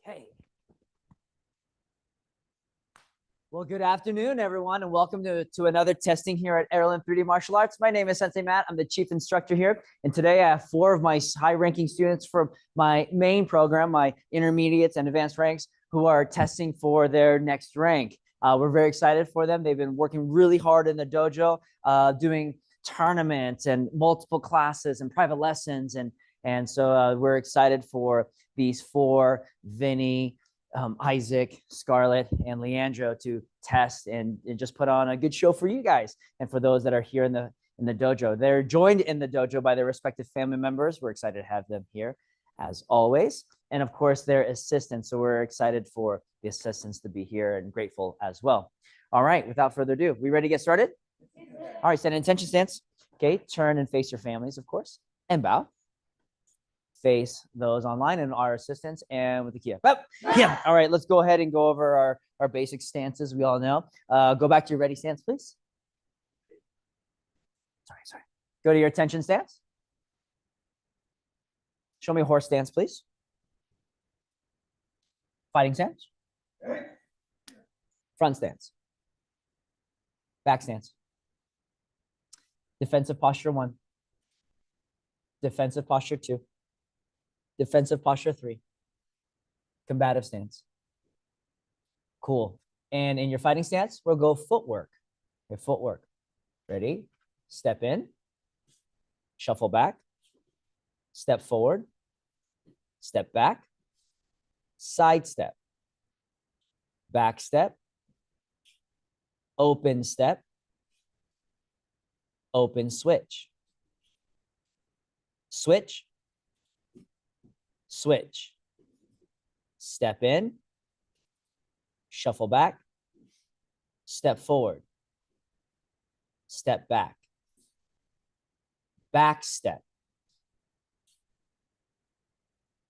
Okay. Well, good afternoon, everyone, and welcome to another testing here at Erolin 3D Martial Arts. My name is Sensei Matt. I'm the chief instructor here. And today I have 4 of my high-ranking students from my main program, my intermediates and advanced ranks, who are testing for their next rank. We're very excited for them. They've been working really hard in the dojo, doing tournaments and multiple classes and private lessons. And so we're excited for these 4, Vinny, Isaac, Scarlett, and Leandro to test and just put on a good show for you guys and for those that are here in the dojo. They're joined in the dojo by their respective family members. We're excited to have them here as always. And of course, their assistants. So we're excited for the assistants to be here and grateful as well. All right, without further ado, we ready to get started? All right, stand in attention stance. Okay, turn and face your families, of course, and bow. Face those online and our assistants and with the Kia. Yeah. All right, let's go ahead and go over our basic stances. We all know. Go back to your ready stance, please. Sorry. Go to your attention stance. Show me a horse stance, please. Fighting stance. Front stance. Back stance. Defensive posture 1. Defensive posture 2. Defensive posture 3. Combative stance. Cool. And in your fighting stance, we'll go footwork. Okay, footwork. Ready? Step in. Shuffle back. Step forward. Step back. Side step. Back step. Open step. Open switch. Switch. Switch. Step in. Shuffle back. Step forward. Step back. Back step.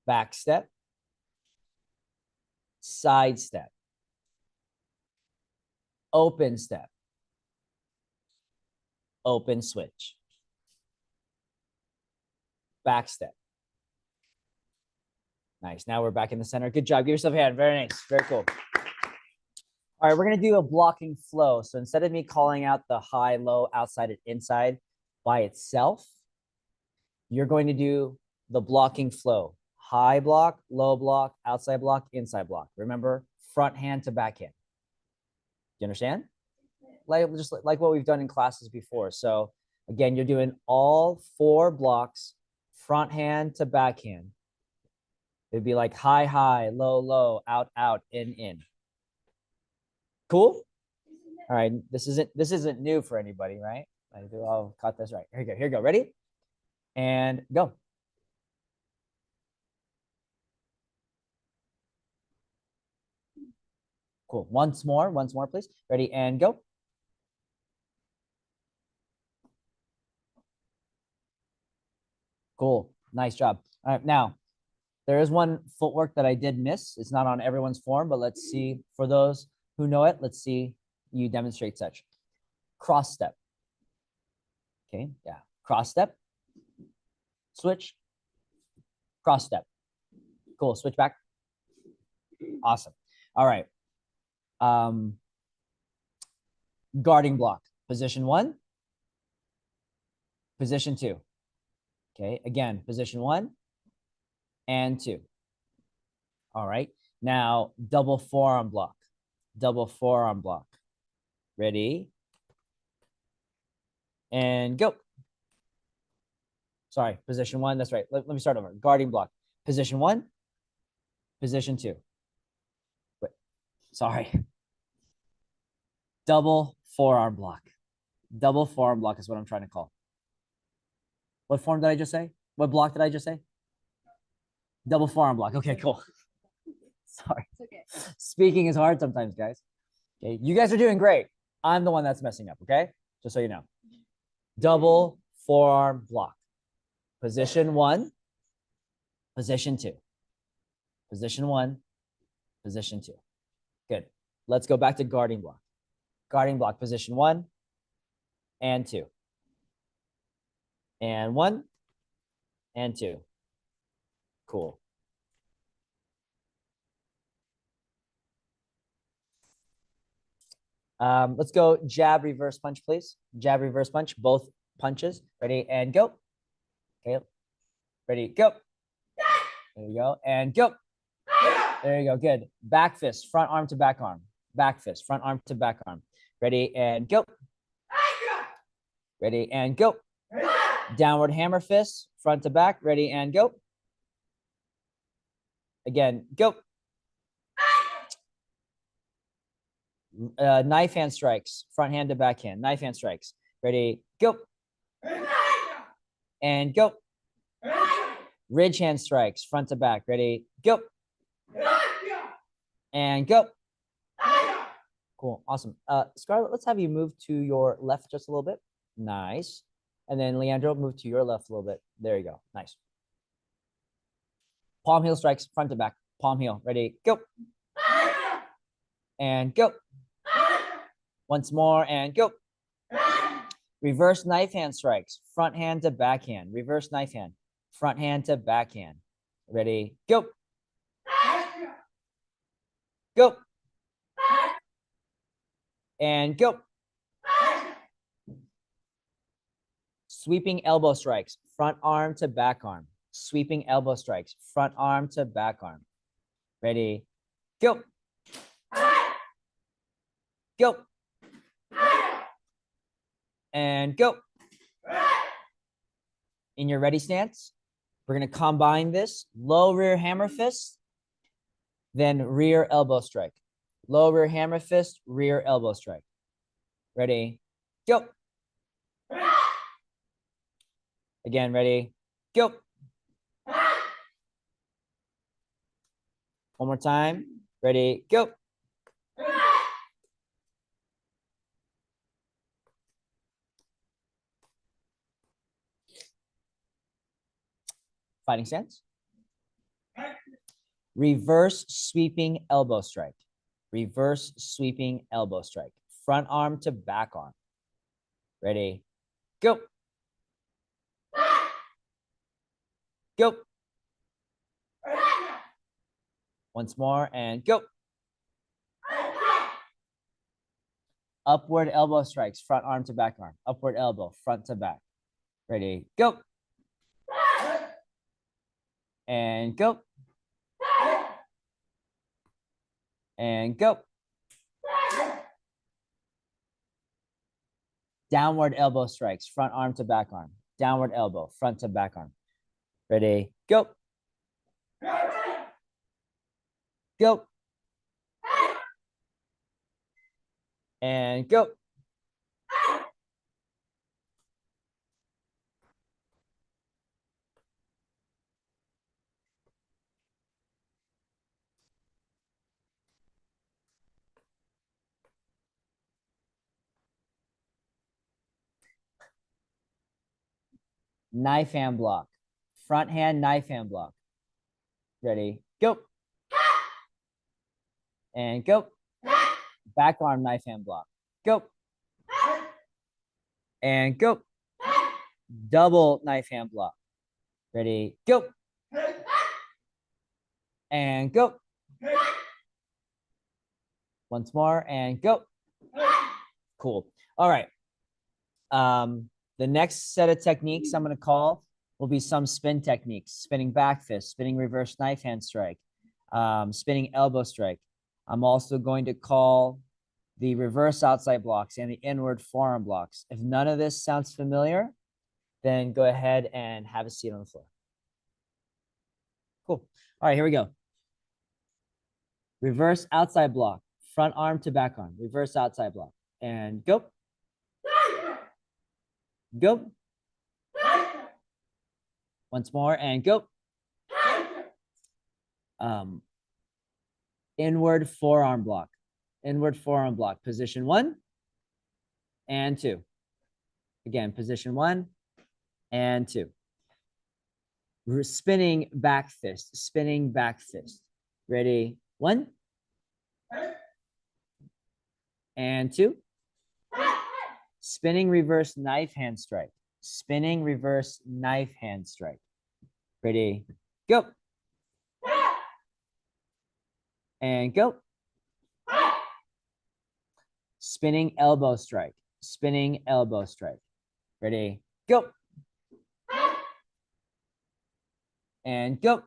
Back step. Side step. Open step. Open switch. Back step. Nice. Now we're back in the center. Good job. Give yourself a hand. Very nice. Very cool. All right, we're going to do a blocking flow. So instead of me calling out the high, low, outside, and inside by itself, you're going to do the blocking flow. High block, low block, outside block, inside block. Remember, front hand to back hand. Do you understand? Just like what we've done in classes before. So again, you're doing all 4 blocks, front hand to back hand. It'd be like high, high, low, low, out, out, in. Cool? All right. This isn't new for anybody, right? I'll cut this right. Here you go. Ready? And go. Cool. Once more, please. Ready and go. Cool. Nice job. All right. Now, there is one footwork that I did miss. It's not on everyone's form, but let's see. For those who know it, let's see you demonstrate such. Cross step. Okay, yeah. Cross step. Switch. Cross step. Cool. Switch back. Awesome. All right. Guarding block. Position 1. Position 2. Okay, again, position 1 and 2. All right. Now, double forearm block. Double forearm block. Ready? And go. Sorry, position 1. That's right. Let me start over. Guarding block. Position 1. Position 2. Wait. Sorry. Double forearm block. Double forearm block is what I'm trying to call. What form did I just say? What block did I just say? Double forearm block. Okay, cool. Sorry. It's okay. Speaking is hard sometimes, guys. Okay, you guys are doing great. I'm the one that's messing up, okay? Just so you know. Double forearm block. Position 1, position 2. Position 1, position 2. Good. Let's go back to guarding block. Guarding block, position 1 and 2. And 1 and 2. Cool. Let's go jab, reverse punch, please. Jab, reverse punch, both punches. Ready and go. Okay. Ready, go. There you go. And go. There you go. Good. Back fist, front arm to back arm. Back fist, front arm to back arm. Ready and go. Ready and go. Downward hammer fist, front to back. Ready and go. Again, go. Knife hand strikes, front hand to back hand. Knife hand strikes. Ready, go. And go. Ridge hand strikes, front to back. Ready, go. And go. Cool, awesome. Scarlett, let's have you move to your left just a little bit. Nice. And then Leandro, move to your left a little bit. There you go. Nice. Palm heel strikes, front to back. Palm heel. Ready, go. And go. Once more and go. Reverse knife hand strikes, front hand to backhand. Reverse knife hand, front hand to backhand. Ready, go. Go. And go. Sweeping elbow strikes, front arm to back arm. Sweeping elbow strikes, front arm to back arm. Ready, go. Go. And go. In your ready stance, we're going to combine this low rear hammer fist, then rear elbow strike. Low rear hammer fist, rear elbow strike. Ready, go. Again, ready, go. One more time. Ready, go. Fighting stance. Reverse sweeping elbow strike. Reverse sweeping elbow strike. Front arm to back arm. Ready, go. Go. Once more and go. Upward elbow strikes, front arm to back arm. Upward elbow, front to back. Ready, go. And go. And go. Downward elbow strikes, front arm to back arm. Downward elbow, front to back arm. Ready, go. Go. And go. Knife hand block. Front hand knife hand block. Ready, go. And go. Back arm knife hand block. Go. And go. Double knife hand block. Ready, go. And go. Once more and go. Cool. All right. The next set of techniques I'm going to call will be some spin techniques. Spinning back fist, spinning reverse knife hand strike, spinning elbow strike. I'm also going to call the reverse outside blocks and the inward forearm blocks. If none of this sounds familiar, then go ahead and have a seat on the floor. Cool. All right, here we go. Reverse outside block, front arm to back arm, reverse outside block, and go. Go. Once more and go. Inward forearm block. Inward forearm block. Position 1 and 2. Again, position 1 and 2. Spinning back fist. Spinning back fist. Ready? 1 and 2. Spinning reverse knife hand strike. Spinning reverse knife hand strike. Ready? Go. And go. spinning elbow strike, spinning elbow strike. Ready, go. And go.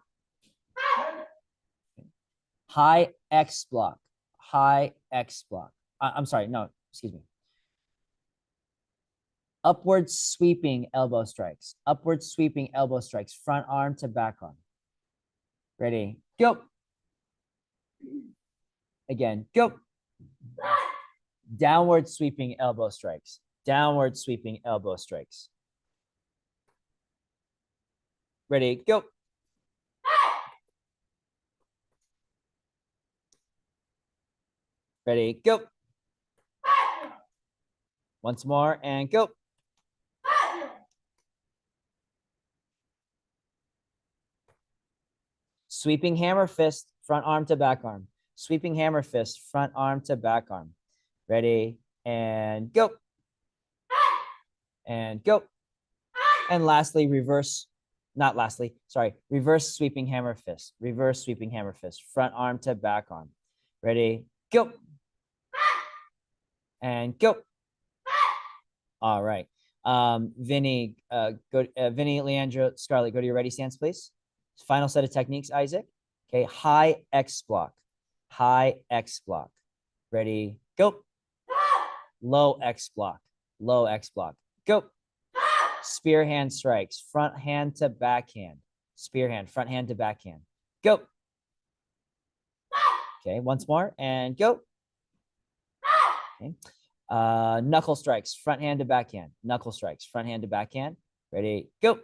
High X block, high X block. I'm sorry, no, excuse me. Upward sweeping elbow strikes, upward sweeping elbow strikes, front arm to back arm. Ready, go. Again, go. Downward sweeping elbow strikes, downward sweeping elbow strikes. Ready, go. Ready, go. Once more and go. Sweeping hammer fist, front arm to back arm. Sweeping hammer fist, front arm to back arm. Ready, and go. And go. And lastly, reverse, not lastly, sorry, reverse sweeping hammer fist. Reverse sweeping hammer fist, front arm to back arm. Ready, go. And go. All right. Vinny, Vinny, Leandro, Scarlett, go to your ready stance, please. Final set of techniques, Isaac. Okay, high X block, high X block. Ready, go. Low X block, low X block. Go. Spear hand strikes, front hand to backhand. Spear hand, front hand to backhand. Go. Okay, once more and go. Okay. Knuckle strikes, front hand to backhand. Knuckle strikes, front hand to backhand. Ready, go.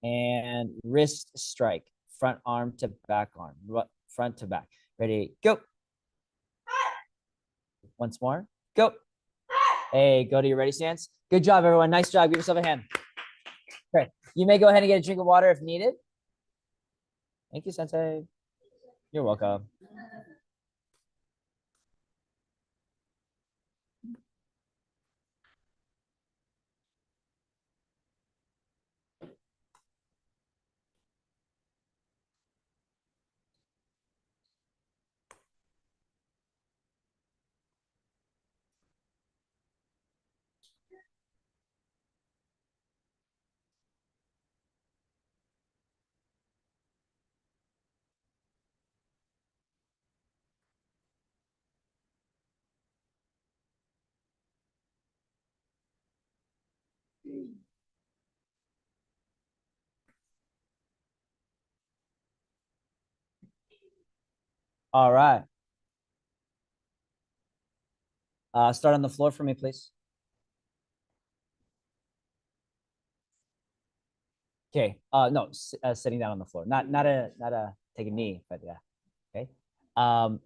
And wrist strike, front arm to back arm, front to back. Ready, go. Once more, go. Hey, go to your ready stance. Good job, everyone. Nice job. Give yourself a hand. Okay, you may go ahead and get a drink of water if needed. Thank you, Sensei. You're welcome. All right. Start on the floor for me, please. Okay. No, sitting down on the floor. Not a take a knee, but yeah. Okay.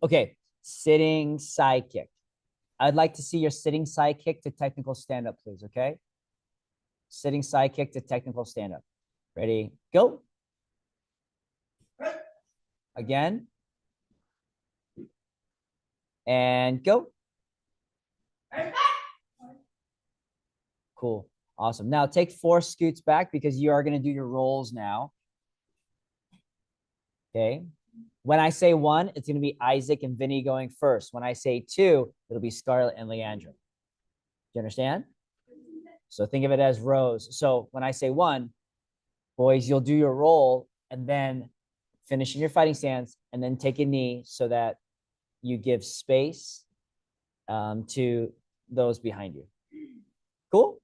Okay. Sitting side kick. I'd like to see your sitting side kick to technical stand up, please. Okay. Sitting side kick to technical stand up. Ready? Go. Again. And go. Cool. Awesome. Now take 4 scoots back because you are going to do your rolls now. Okay. When I say 1, it's going to be Isaac and Vinny going first. When I say 2, it'll be Scarlett and Leandro. Do you understand? So think of it as rows. So when I say 1, boys, you'll do your roll and then finish in your fighting stance and then take a knee so that you give space to those behind you. Cool?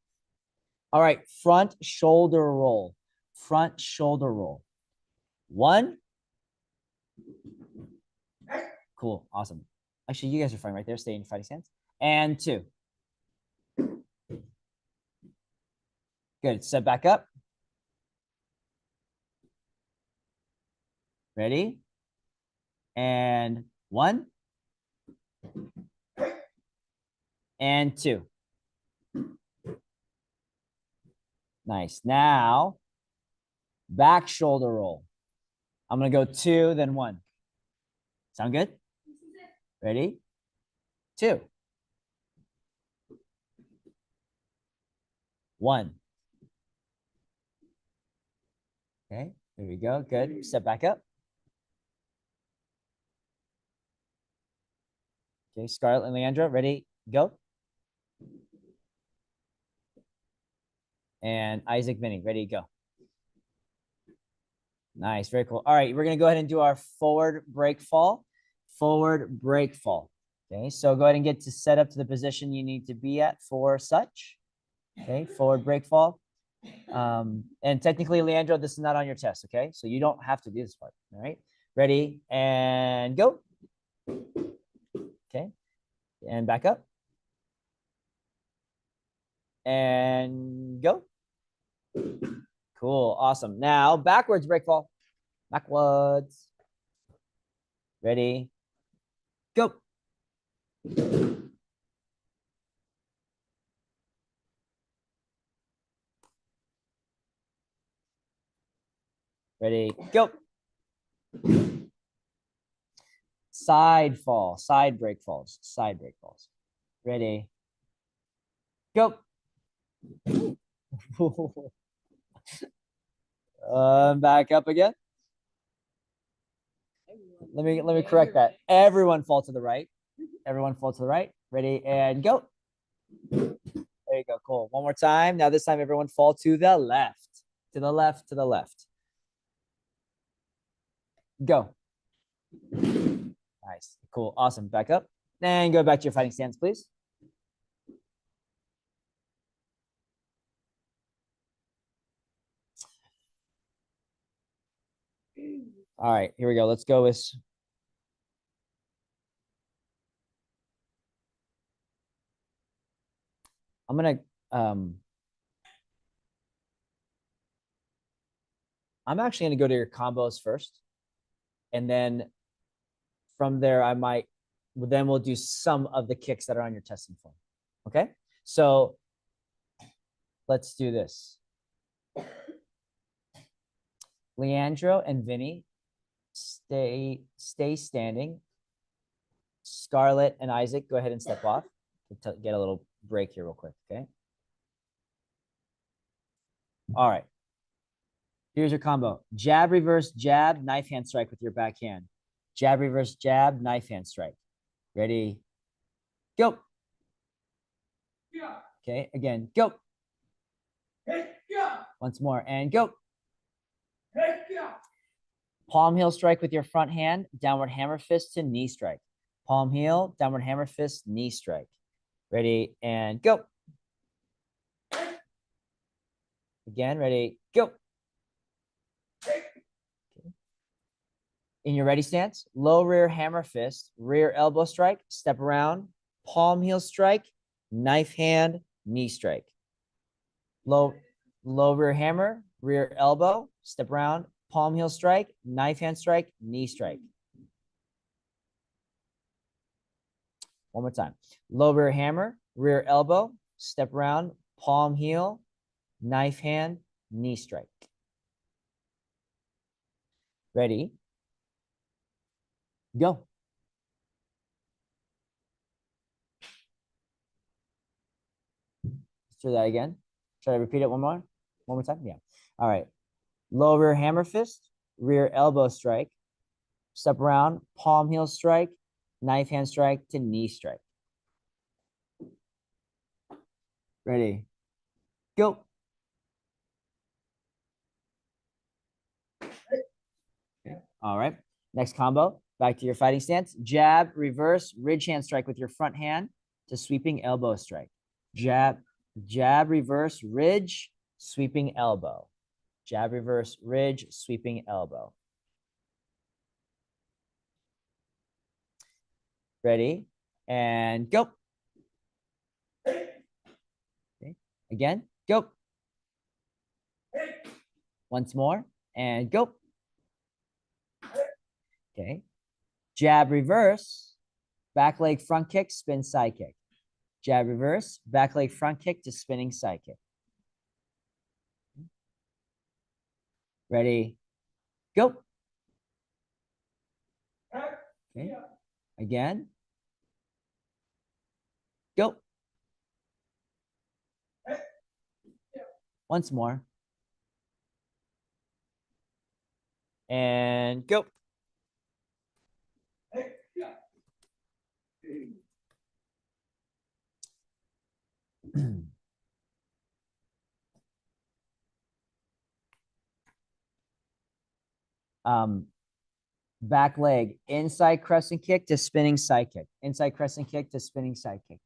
All right, front shoulder roll. Front shoulder roll. 1. Cool, awesome. Actually, you guys are fine right there. Stay in fighting stance. And 2. Good, step back up. Ready? And 1. And 2. Nice. Now, back shoulder roll. I'm going to go 2, then 1. Sound good? Ready? 2. 1. Okay, there we go. Good. Step back up. Okay, Scarlett and Leandra, ready? Go. And Isaac, Vinny, ready, go. Nice, very cool. All right, we're gonna go ahead and do our forward break fall. Forward break fall. Okay, so go ahead and get to set up to the position you need to be at for such. Okay, forward break fall. And technically, Leandro, this is not on your test, okay? So you don't have to do this part, all right? Ready, and go. Okay, and back up. And go. Cool, awesome. Now, backwards break fall. Backwards. Ready, go. Ready, go. Side fall, side break falls, side break falls. Ready, go. Back up again. Let me correct that. Everyone fall to the right. Everyone fall to the right. Ready, and go. There you go. Cool. One more time. Now this time, everyone fall to the left. To the left, to the left. Go. Nice. Cool. Awesome. Back up. And go back to your fighting stance, please. All right, here we go. Let's go with I'm gonna I'm actually gonna go to your combos first. And then from there, then we'll do some of the kicks that are on your testing form. Okay, so let's do this. Leandro and Vinny, stay standing. Scarlett and Isaac, go ahead and step off. Get a little break here real quick, okay? All right. Here's your combo. Jab, reverse, jab, knife hand strike with your backhand. Jab, reverse, jab, knife hand strike. Ready, go. Okay, again, go. Once more, and go. Palm heel strike with your front hand, downward hammer fist to knee strike. Palm heel, downward hammer fist, knee strike. Ready, and go. Again, ready, go. Okay. In your ready stance, low rear hammer fist, rear elbow strike, step around, palm heel strike, knife hand, knee strike. Low rear hammer, rear elbow, step around, palm heel strike, knife hand strike, knee strike. One more time. Low rear hammer, rear elbow, step around, palm heel, knife hand, knee strike. Ready, go. Let's do that again. Should I repeat it one more time? Yeah. All right. Low rear hammer fist, rear elbow strike, step around, palm heel strike, knife hand strike to knee strike. Ready, go. Okay. All right. Next combo, back to your fighting stance. Jab, reverse, ridge hand strike with your front hand to sweeping elbow strike. Jab, jab, reverse, ridge, sweeping elbow. Jab, reverse, ridge, sweeping elbow. Ready, and go. Okay. Again, go. Once more, and go. Okay. Jab, reverse, back leg front kick, spin side kick. Jab, reverse, back leg front kick to spinning side kick. Ready, go. Okay. Again, go. Once more. And go. Back leg, inside crescent kick to spinning side kick. Inside crescent kick to spinning side kick.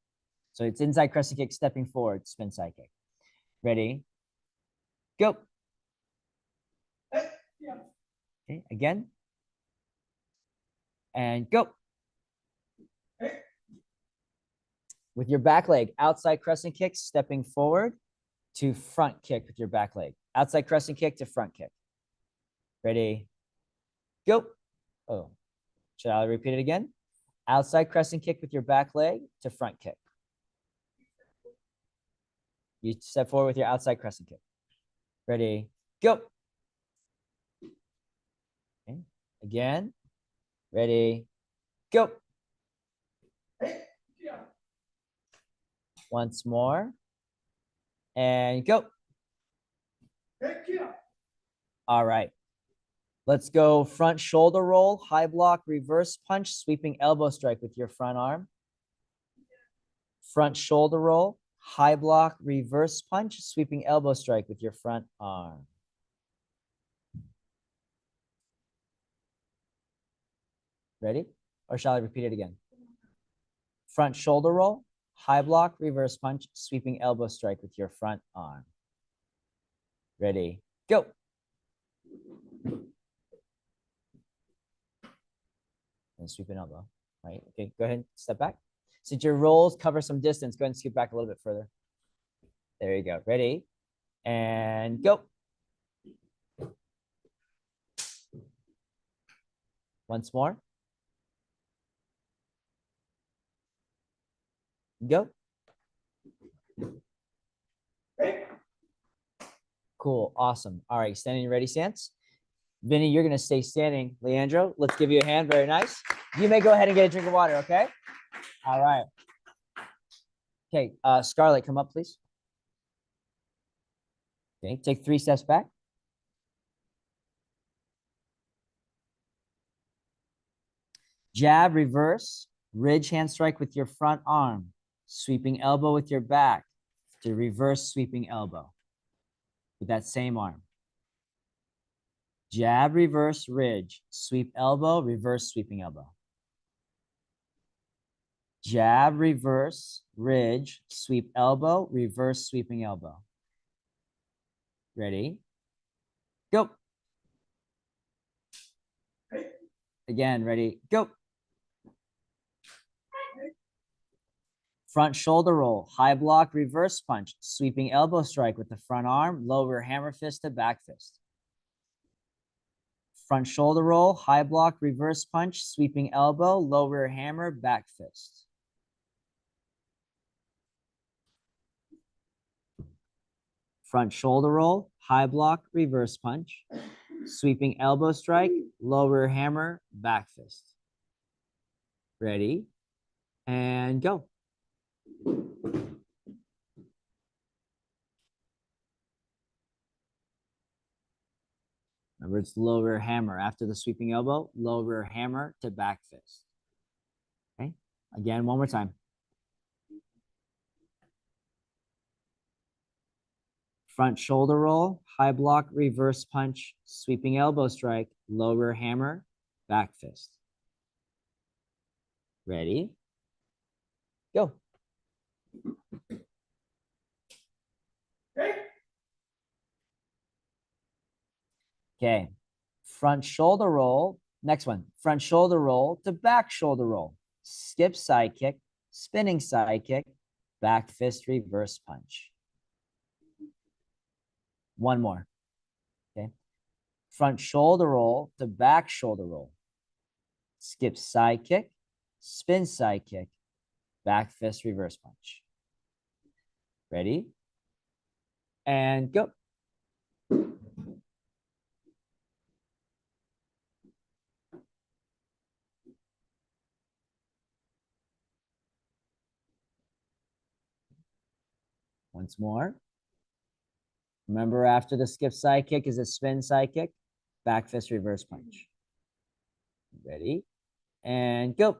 So it's inside crescent kick, stepping forward, spin side kick. Ready? Go. Okay, again. And go. With your back leg, outside crescent kick, stepping forward to front kick with your back leg. Outside crescent kick to front kick. Ready? Go. Oh, should I repeat it again? Outside crescent kick with your back leg to front kick. You step forward with your outside crescent kick. Ready? Go. Okay. Again. Ready? Go. Once more. And go. All right. Let's go front shoulder roll, high block, reverse punch, sweeping elbow strike with your front arm. Front shoulder roll, high block, reverse punch, sweeping elbow strike with your front arm. Ready? Or shall I repeat it again? Front shoulder roll, high block, reverse punch, sweeping elbow strike with your front arm. Ready? Go. And sweep an elbow, right? Okay, go ahead, step back. Since your rolls cover some distance, go ahead and scoot back a little bit further. There you go. Ready? And go. Once more. Go. Cool. Awesome. All right. Standing ready stance. Vinny, you're going to stay standing. Leandro, let's give you a hand. Very nice. You may go ahead and get a drink of water, okay? All right. Okay. Scarlett, come up, please. Okay. Take 3 steps back. Jab, reverse, ridge hand strike with your front arm. Sweeping elbow with your back to reverse sweeping elbow with that same arm. Jab, reverse, ridge, sweep elbow, reverse sweeping elbow. Jab, reverse, ridge, sweep elbow, reverse sweeping elbow. Ready? Go. Again, ready? Go. Front shoulder roll, high block, reverse punch, sweeping elbow strike with the front arm, lower hammer fist to back fist. Front shoulder roll, high block, reverse punch, sweeping elbow, lower hammer, back fist. Front shoulder roll, high block, reverse punch, sweeping elbow strike, lower hammer, back fist. Ready? And go. Remember, it's lower hammer. After the sweeping elbow, lower hammer to back fist. Okay? Again, one more time. Front shoulder roll, high block, reverse punch, sweeping elbow strike, lower hammer, back fist. Ready? Go. Okay. Front shoulder roll. Next one. Front shoulder roll to back shoulder roll. Skip side kick, spinning side kick, back fist, reverse punch. One more. Okay. Front shoulder roll to back shoulder roll. Skip side kick, spin side kick, back fist, reverse punch. Ready? And go. Once more. Remember, after the skip side kick is a spin side kick, back fist, reverse punch. Ready? And go.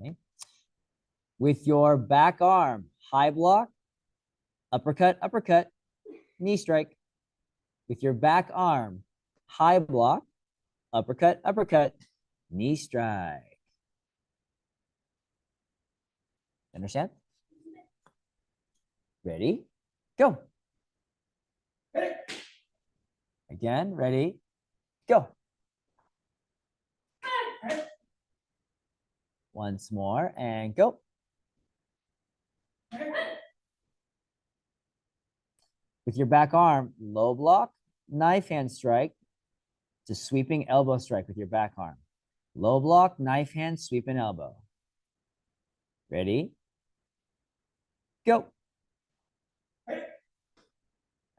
Okay. With your back arm, high block, uppercut, uppercut, knee strike. With your back arm, high block, uppercut, uppercut, knee strike. Understand? Ready? Go. Again, ready? Go. Once more and go. With your back arm, low block, knife hand strike to sweeping elbow strike with your back arm. Low block, knife hand, sweep and elbow. Ready? Go.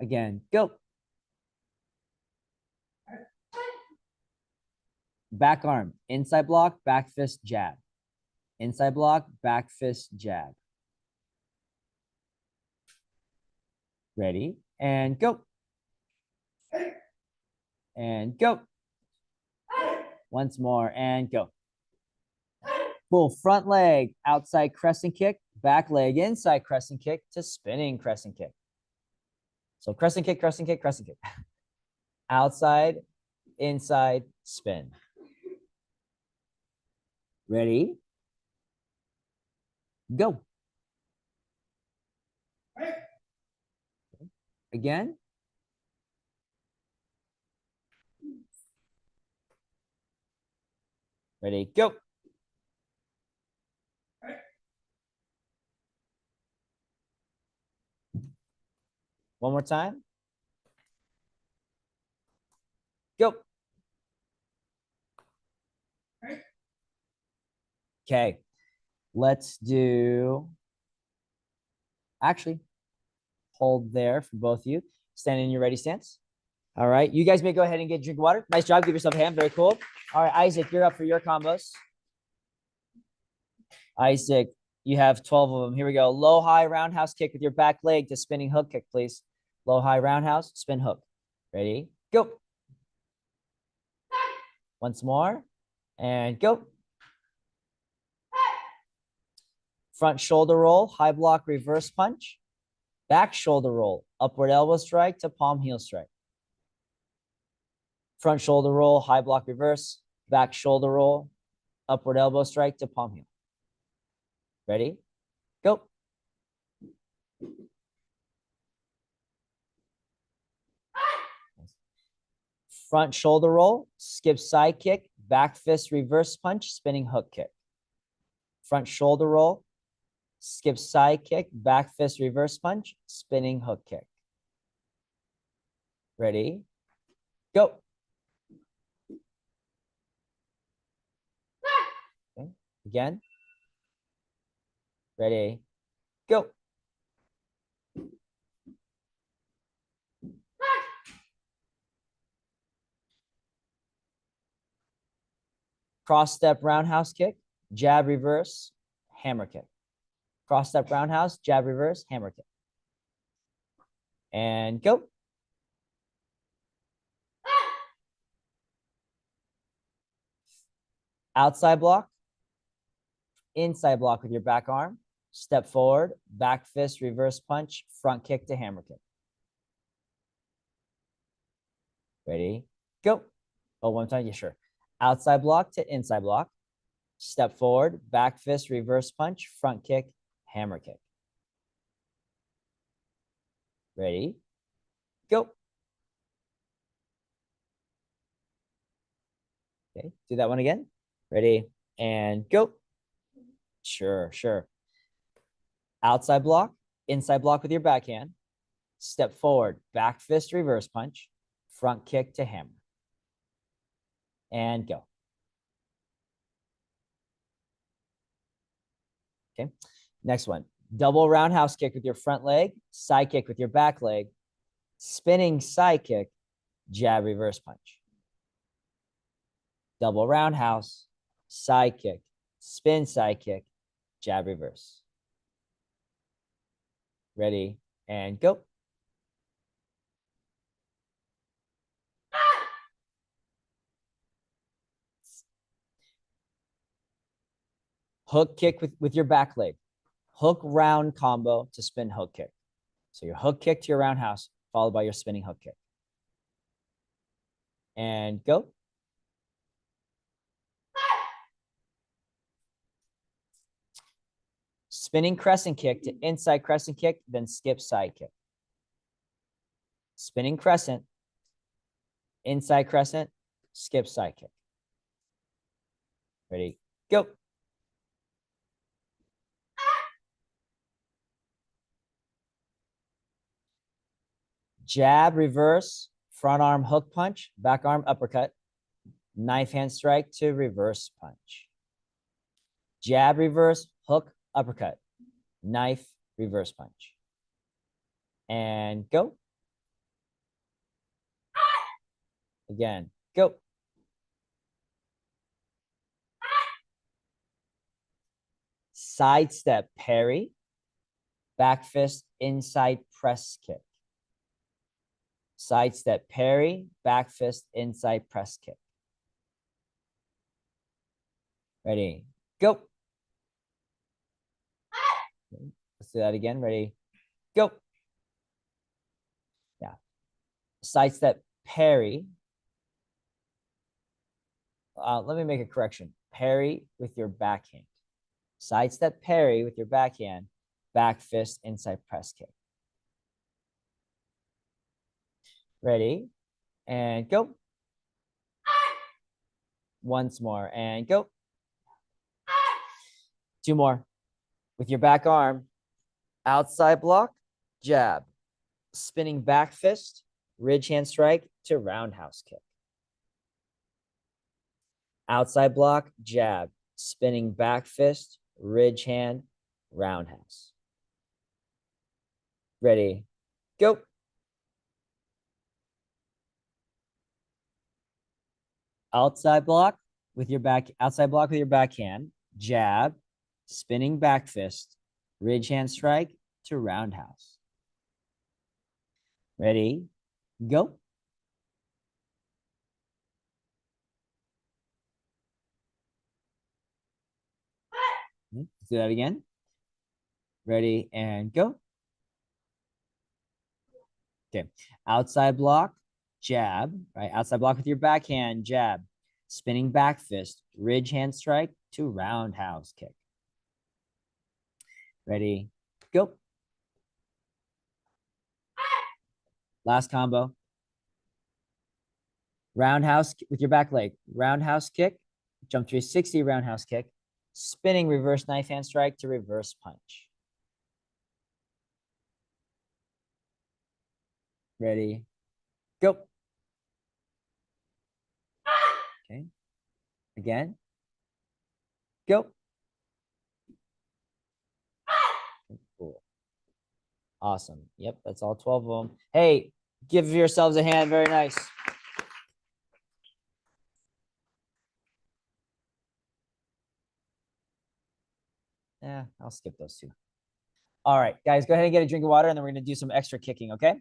Again, go. Back arm, inside block, back fist, jab. Inside block, back fist, jab. Ready? And go. And go. Once more and go. Pull front leg, outside crescent kick, back leg, inside crescent kick to spinning crescent kick. So crescent kick, crescent kick, crescent kick. Outside, inside, spin. Ready? Go. Again. Ready, go. One more time. Go. Okay, let's do, actually, hold there for both of you. Stand in your ready stance. All right, you guys may go ahead and get a drink of water. Nice job, give yourself a hand, very cool. All right, Isaac, you're up for your combos. Isaac, you have 12 of them. Here we go. Low, high, roundhouse kick with your back leg to spinning hook kick, please. Low, high, roundhouse, spin hook. Ready, go. Once more, and go. Front shoulder roll, high block, reverse punch. Back shoulder roll, upward elbow strike to palm heel strike. Front shoulder roll, high block, reverse. Back shoulder roll, upward elbow strike to palm heel. Ready? Go. Front shoulder roll, skip side kick, back fist reverse punch, spinning hook kick. Front shoulder roll, skip side kick, back fist reverse punch, spinning hook kick. Ready? Go. Okay. Again. Ready? Go. Cross step roundhouse kick, jab reverse, hammer kick. Cross step roundhouse, jab reverse, hammer kick. And go. Outside block, inside block with your back arm. Step forward, back fist, reverse punch, front kick to hammer kick. Ready? Go. Oh, one time? Yeah, sure. Outside block to inside block. Step forward, back fist, reverse punch, front kick, hammer kick. Ready? Go. Okay, do that one again. Ready? And go. Sure, sure. Outside block, inside block with your backhand. Step forward, back fist, reverse punch, front kick to hammer. And go. Okay, next one. Double roundhouse kick with your front leg, side kick with your back leg, spinning side kick, jab reverse punch. Double roundhouse, side kick, spin side kick, jab reverse. Ready, and go. hook kick with your back leg. Hook round combo to spin hook kick. So your hook kick to your roundhouse, followed by your spinning hook kick. And go. Spinning crescent kick to inside crescent kick, then skip side kick. Spinning crescent, inside crescent, skip side kick. Ready, go. Jab, reverse, front arm hook punch, back arm uppercut, knife hand strike to reverse punch. Jab, reverse, hook, uppercut, knife, reverse punch. And go. Again, go. Sidestep parry, back fist, inside press kick. Sidestep parry, back fist, inside press kick. Ready, go. Let's do that again. Ready, go. Yeah. Sidestep parry. Let me make a correction. Parry with your backhand. Sidestep parry with your backhand, back fist, inside press kick. Ready, and go. Once more, and go. Two more. With your back arm, outside block, jab, spinning back fist, ridge hand strike to roundhouse kick. Outside block, jab, spinning back fist, ridge hand, roundhouse. Ready, go. Outside block with your backhand, jab, spinning back fist, ridge hand strike to roundhouse. Ready, go. Let's do that again. Ready, and go. Okay, outside block, jab, right? Outside block with your backhand, jab, spinning back fist, ridge hand strike to roundhouse kick. Ready, go. Last combo. Roundhouse with your back leg, roundhouse kick, jump 360, roundhouse kick, spinning reverse knife hand strike to reverse punch. Ready, go. Okay, again, go. Cool. Awesome. Yep, that's all 12 of them. Hey, give yourselves a hand. Very nice. Yeah, I'll skip those two. All right, guys, go ahead and get a drink of water, and then we're going to do some extra kicking, okay?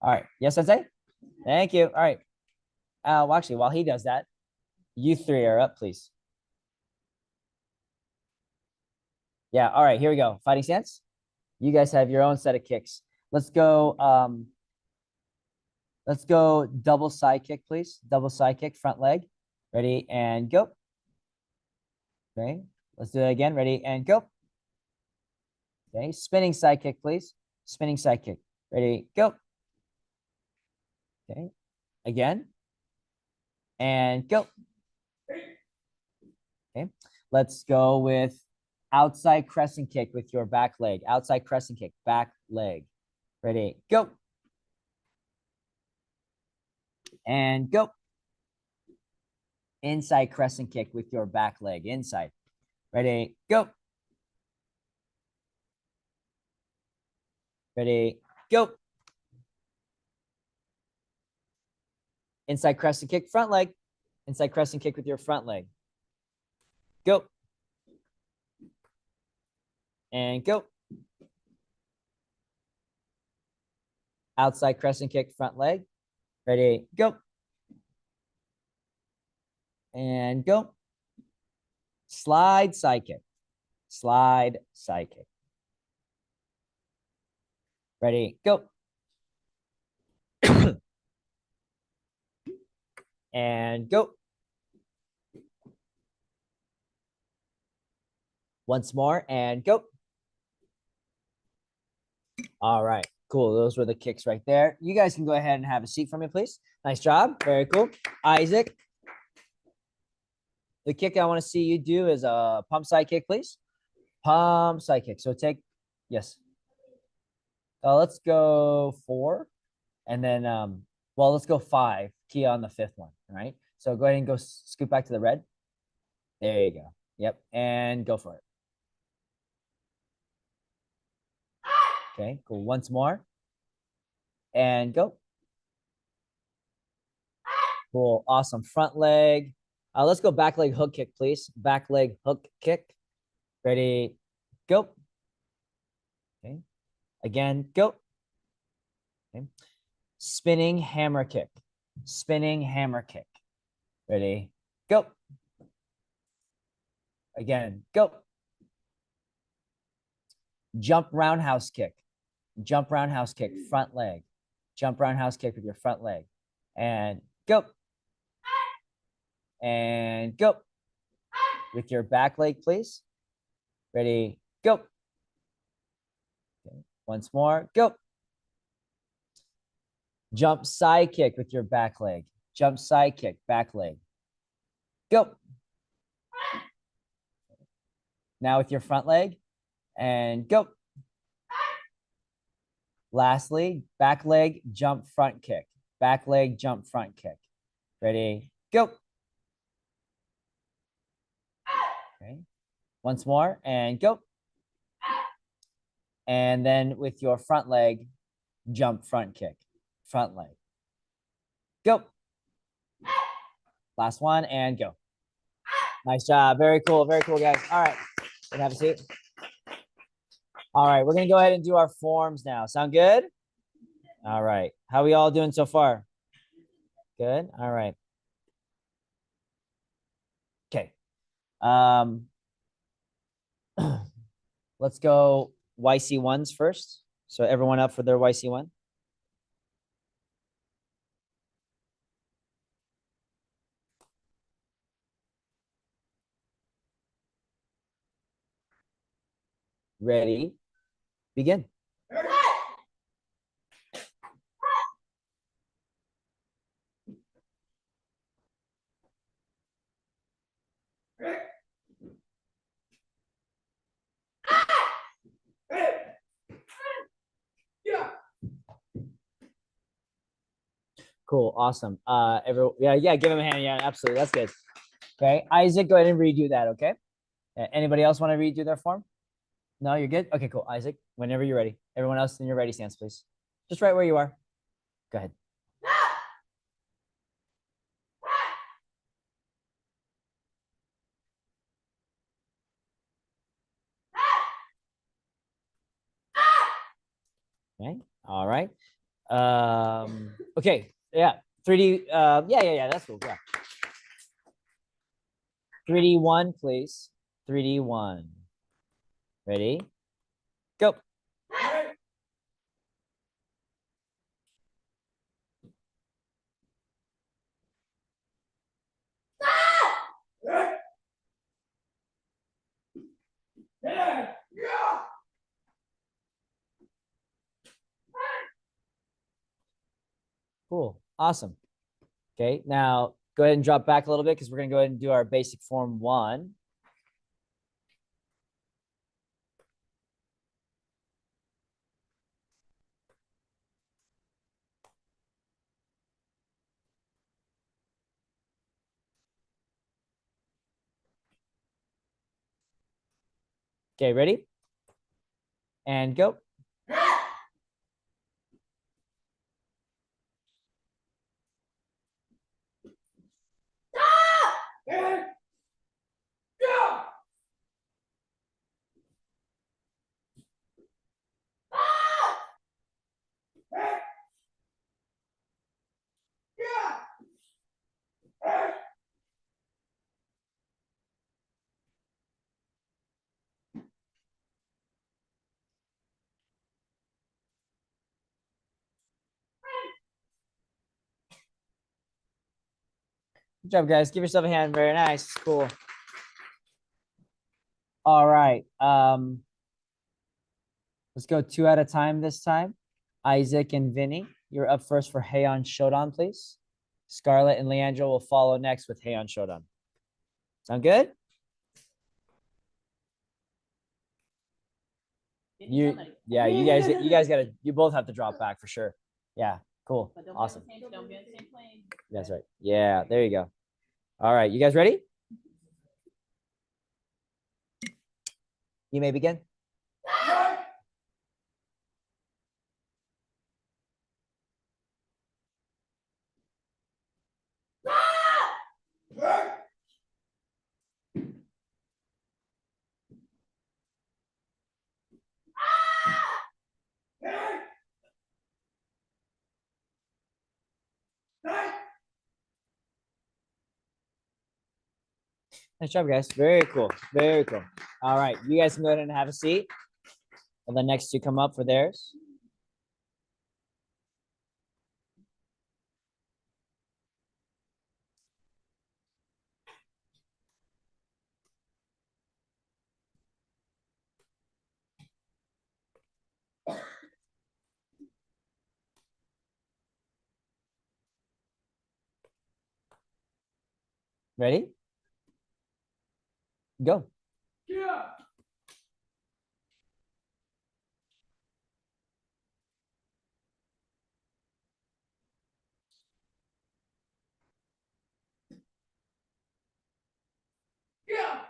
All right. Yes, Sensei? Thank you. All right. Well, actually, while he does that, you three are up, please. Yeah, all right, here we go. Fighting stance. You guys have your own set of kicks. Let's go double side kick, please. Double side kick, front leg. Ready, and go. Okay, let's do that again. Ready, and go. Okay, spinning side kick, please. Spinning side kick. Ready, go. Okay, again. And go. Okay, let's go with outside crescent kick with your back leg. Outside crescent kick, back leg. Ready, go. And go. Inside crescent kick with your back leg. Inside. Ready, go. Ready, go. Inside crescent kick, front leg. Inside crescent kick with your front leg. Go. And go. Outside crescent kick, front leg. Ready, go. And go. Slide side kick. slide, side kick. Ready, go. And go. Once more and go. All right, cool. Those were the kicks right there. You guys can go ahead and have a seat for me, please. Nice job. Very cool. Isaac, the kick I want to see you do is a pump side kick, please. Pump side kick. So take, yes. Let's go 4. And then, well, let's go 5. Key on the 5th one, all right? So go ahead and go scoot back to the red. There you go. Yep, and go for it. Okay, cool. Once more. And go. Cool, awesome. Front leg. Let's go back leg hook kick, please. Back leg hook kick. Ready, go. Okay, again, go. Okay. Spinning hammer kick. Spinning hammer kick. Ready, go. Again, go. Jump roundhouse kick. Jump roundhouse kick, front leg. Jump roundhouse kick with your front leg. And go. And go. With your back leg, please. Ready, go. Okay. Once more, go. Jump side kick with your back leg. Jump side kick, back leg. Go. Now with your front leg. And go. Lastly, back leg, jump front kick. Back leg, jump front kick. Ready, go. Okay. Once more, and go. And then with your front leg, jump front kick. Front leg. Go. Last one, and go. Nice job. Very cool, guys. All right, we're gonna have a seat. All right, we're gonna go ahead and do our forms now. Sound good? All right. How are we all doing so far? Good. All right. Okay. Let's go YC1s first. So everyone up for their YC1? Ready, begin. Cool, awesome. Yeah, give him a hand. Yeah, absolutely. That's good. Okay, Isaac, go ahead and redo that, okay? Anybody else want to redo their form? No, you're good? Okay, cool. Isaac, whenever you're ready. Everyone else in your ready stance, please. Just right where you are. Go ahead. Okay, all right. Okay, yeah. 3D, yeah, that's cool. Yeah. 3D1, please. 3D1. Ready? Go. Cool. Awesome. Okay, now go ahead and drop back a little bit because we're going to go ahead and do our basic form 1. Okay, ready? And go. Good job, guys. Give yourself a hand. Very nice. Cool. All right. Let's go 2 at a time this time. Isaac and Vinny, you're up first for Heian Shodan, please. Scarlett and Leandro will follow next with Heian Shodan. Sound good? You guys gotta, you both have to drop back for sure. Yeah, cool. Awesome. That's right. Yeah, there you go. All right, you guys ready? You may begin. Nice job, guys. Very cool. Very cool. All right, you guys can go ahead and have a seat. And the next two come up for theirs. Ready? Go. Yeah. Yeah.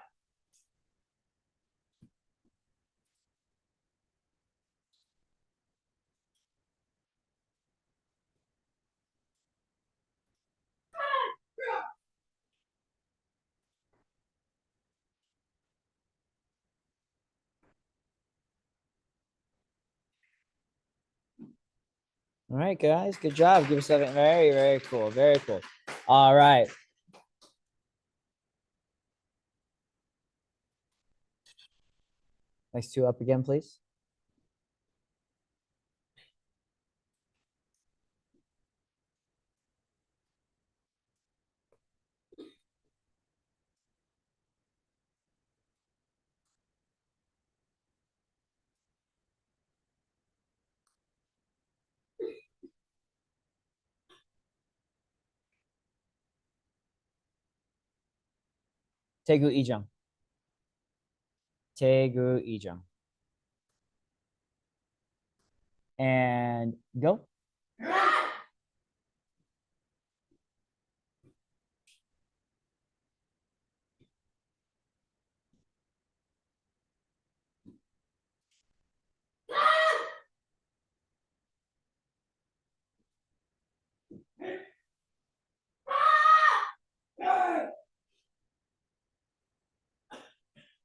All right, guys. Good job. Give yourself a very, very cool. Very cool. All right. Next two up again, please. Taegu Ijang. Taegu Ijang. And go.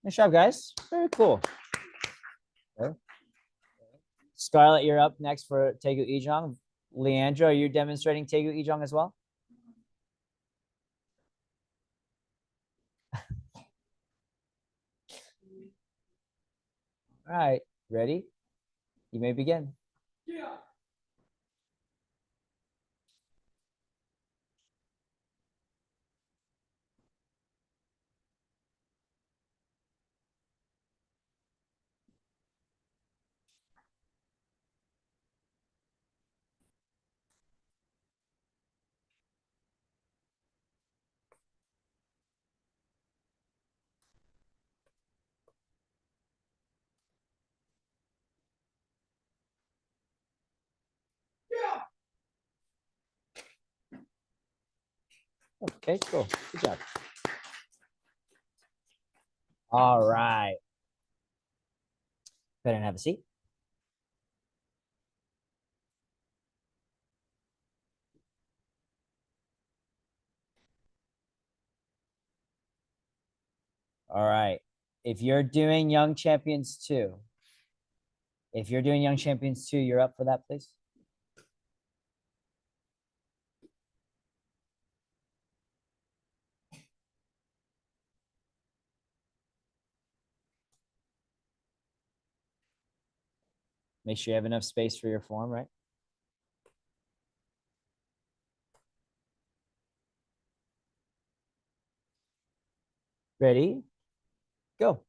Nice job, guys. Very cool. Okay. Scarlett, you're up next for Taegu Ijang. Leandro, are you demonstrating Taegu Ijang as well? All right, ready? You may begin. Yeah. Okay, cool. Good job. All right. Go ahead and have a seat. All right. If you're doing Young Champions 2, you're up for that, please. Make sure you have enough space for your form, right? Ready? Go.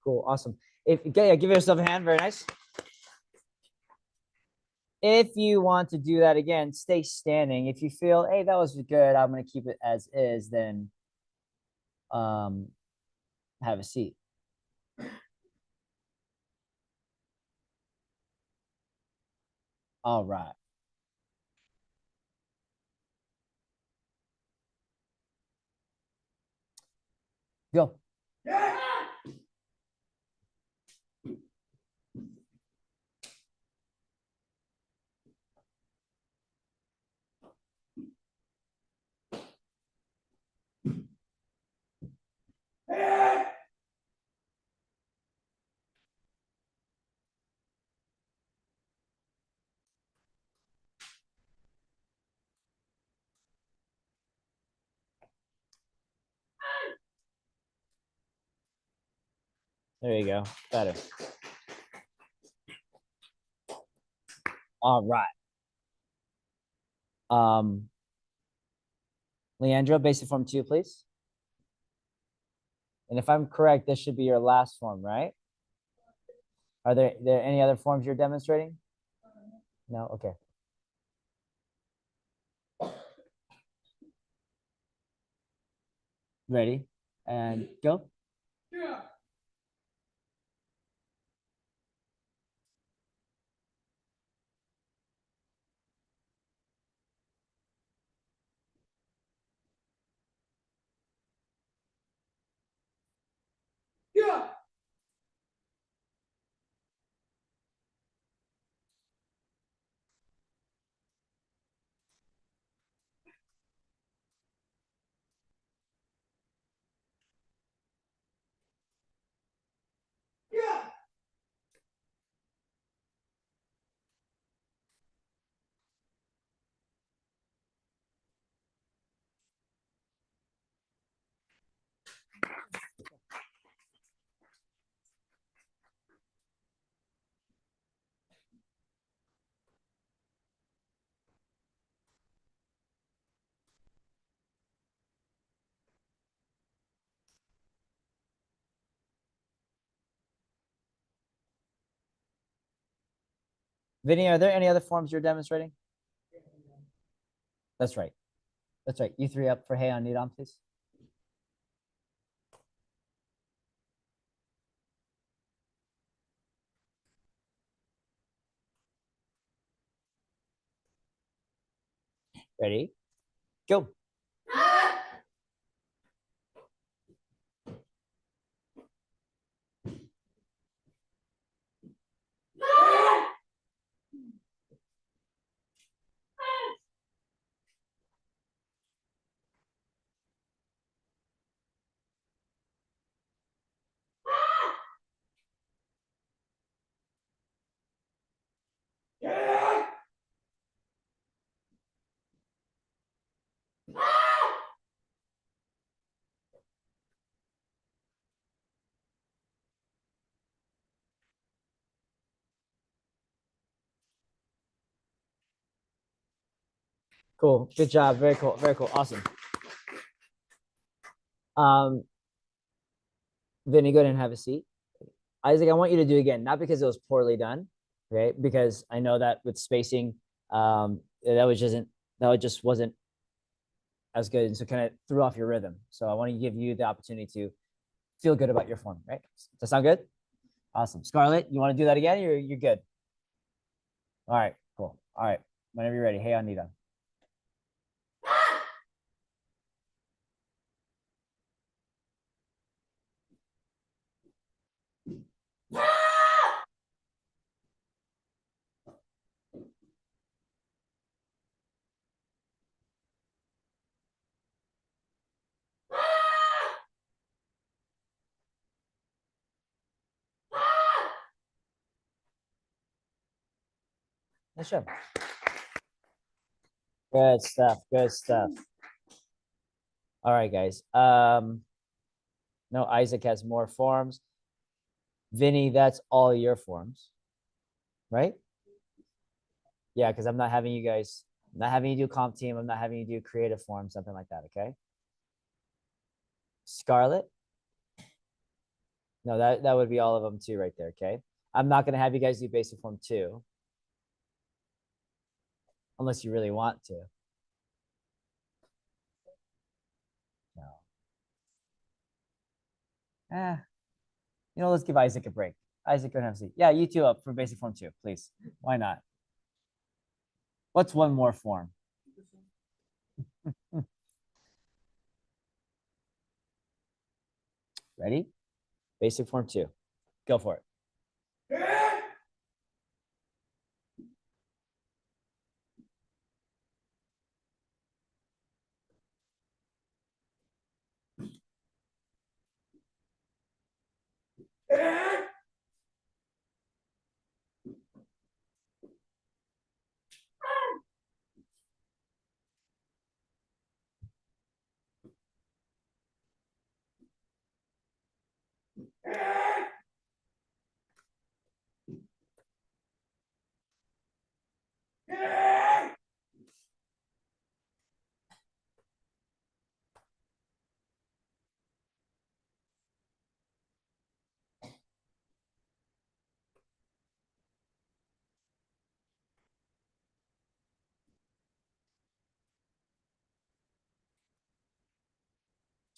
Cool. Awesome. Yeah, give yourself a hand. Very nice. If you want to do that again, stay standing. If you feel, hey, that was good, I'm going to keep it as is, then um, have a seat. All right. Go. There you go. Better. All right. Leandro, basic form 2, please. And if I'm correct, this should be your last form, right? Are there any other forms you're demonstrating? No? Okay. Ready? And go. Yeah. Yeah. Yeah. Vinny, are there any other forms you're demonstrating? That's right. That's right. You three up for hey on Nidam, please. Ready? Go. Cool. Good job. Very cool. Very cool. Awesome. Vinny, go ahead and have a seat. Isaac, I want you to do it again, not because it was poorly done, right? Because I know that with spacing, that just wasn't as good, and so kind of threw off your rhythm. So I want to give you the opportunity to feel good about your form, right? Does that sound good? Awesome. Scarlett, you want to do that again? You're good. All right, cool. All right, whenever you're ready. Hey, Anita. Nice job. Good stuff. Good stuff. All right, guys. No, Isaac has more forms. Vinny, that's all your forms, right? Yeah, because I'm not having you guys, I'm not having you do comp team. I'm not having you do creative form, something like that. Okay. Scarlet. No, that would be all of them too, right there. Okay. I'm not gonna have you guys do basic form 2, unless you really want to. No. Let's give Isaac a break. Isaac, go and have a seat. Yeah, you two up for basic form 2, please. Why not? What's one more form? Ready? Basic form 2. Go for it.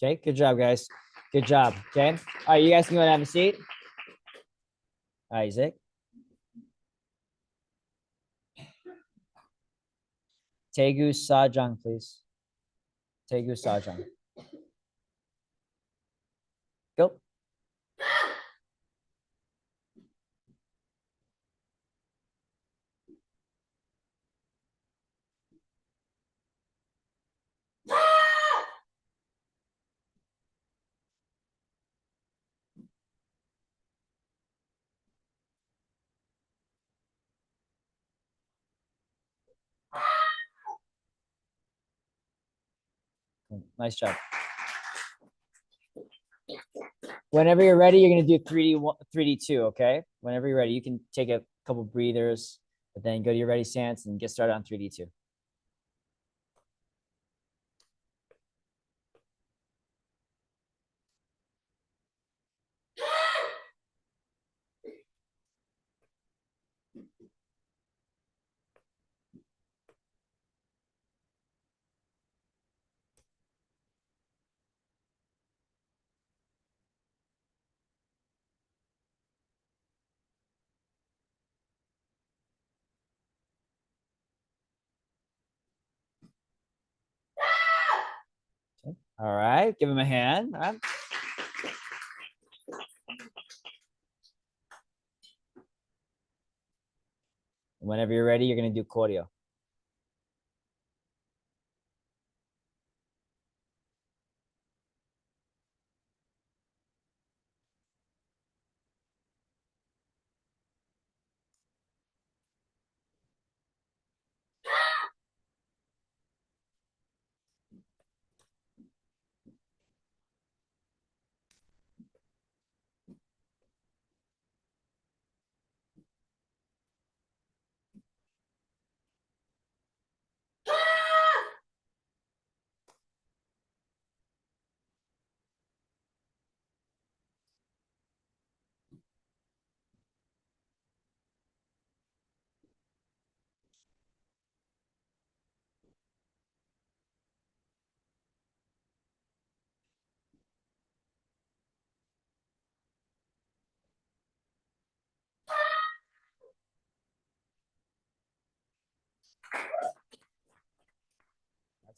Okay, good job, guys. Good job. Okay. All right, you guys can go and have a seat. Isaac. Tegu Sajang, please. Tegu Sajang. Go. Nice job. Whenever you're ready, you're going to do 3D2, okay? Whenever you're ready, you can take a couple breathers, but then go to your ready stance and get started on 3D2. Okay. All right, give him a hand. All right. Whenever you're ready, you're going to do choreo.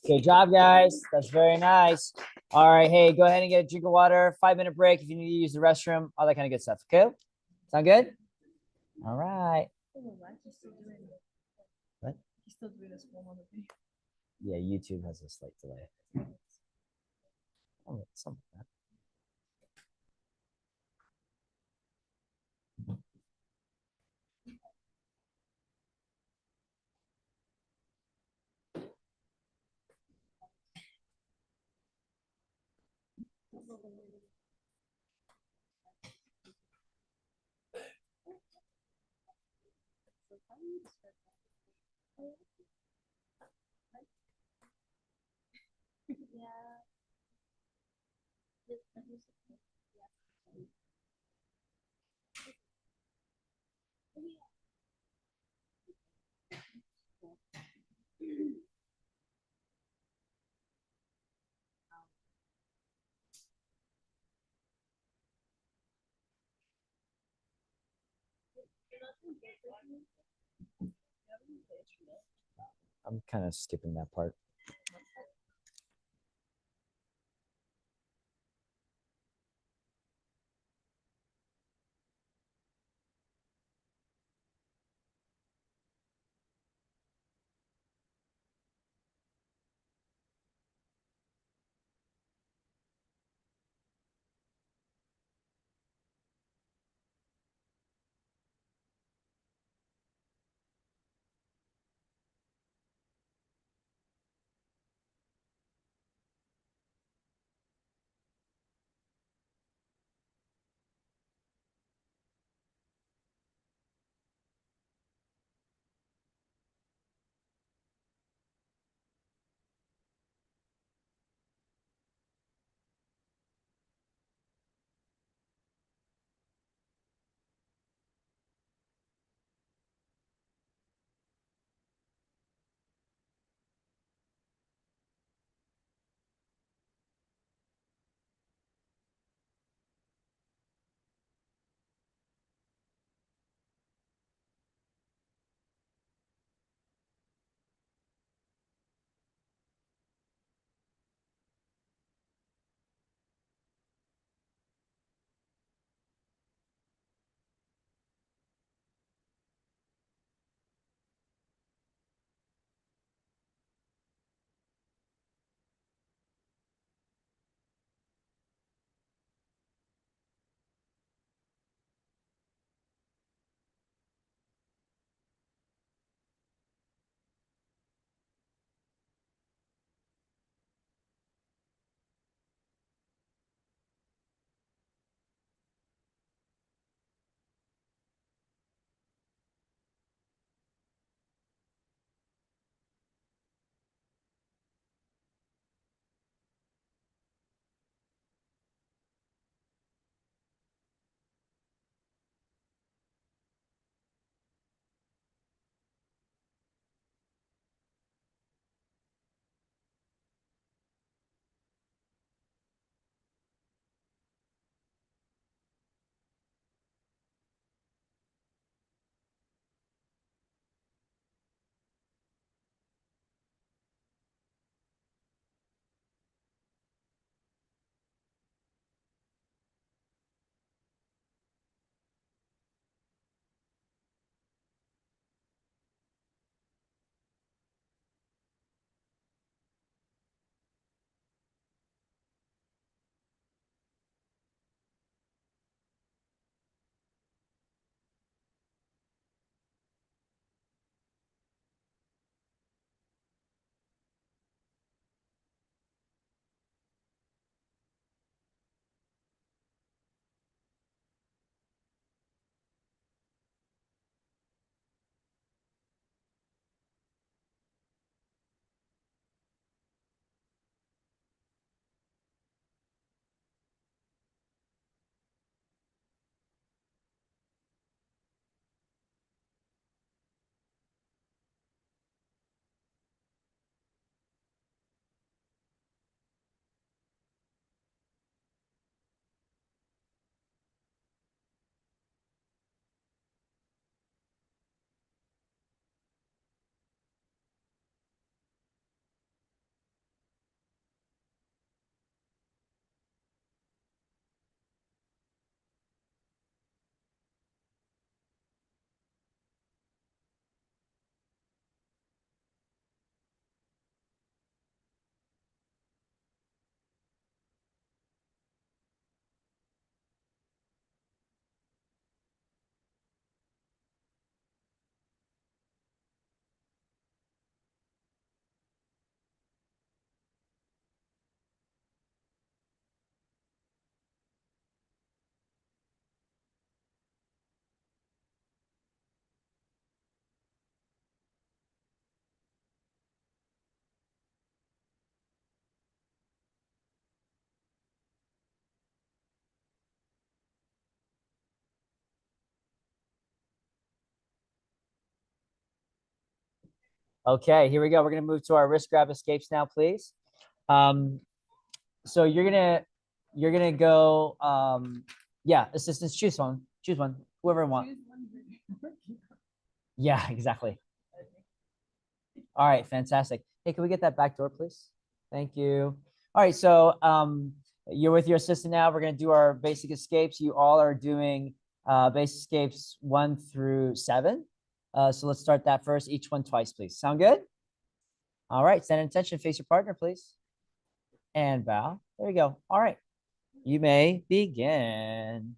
Good job, guys. That's very nice. All right. Hey, go ahead and get a drink of water. 5-minute break if you need to use the restroom, all that kind of good stuff. Okay. Sound good? All right. What? He's still doing this form on the video. Yeah, YouTube has a slight delay. Oh, something like that. I'm kind of skipping that part. Okay, here we go. We're gonna move to our wrist grab escapes now, please. So you're gonna go yeah, assistants, choose one. Choose one. Whoever want. Yeah, exactly. All right, fantastic. Hey, can we get that back door, please? Thank you. All right, so you're with your assistant now. We're gonna do our basic escapes. You all are doing basic escapes 1 through 7. So let's start that first. Each one twice, please. Sound good? All right, stand at attention. Face your partner, please. And bow. There you go. All right, you may begin.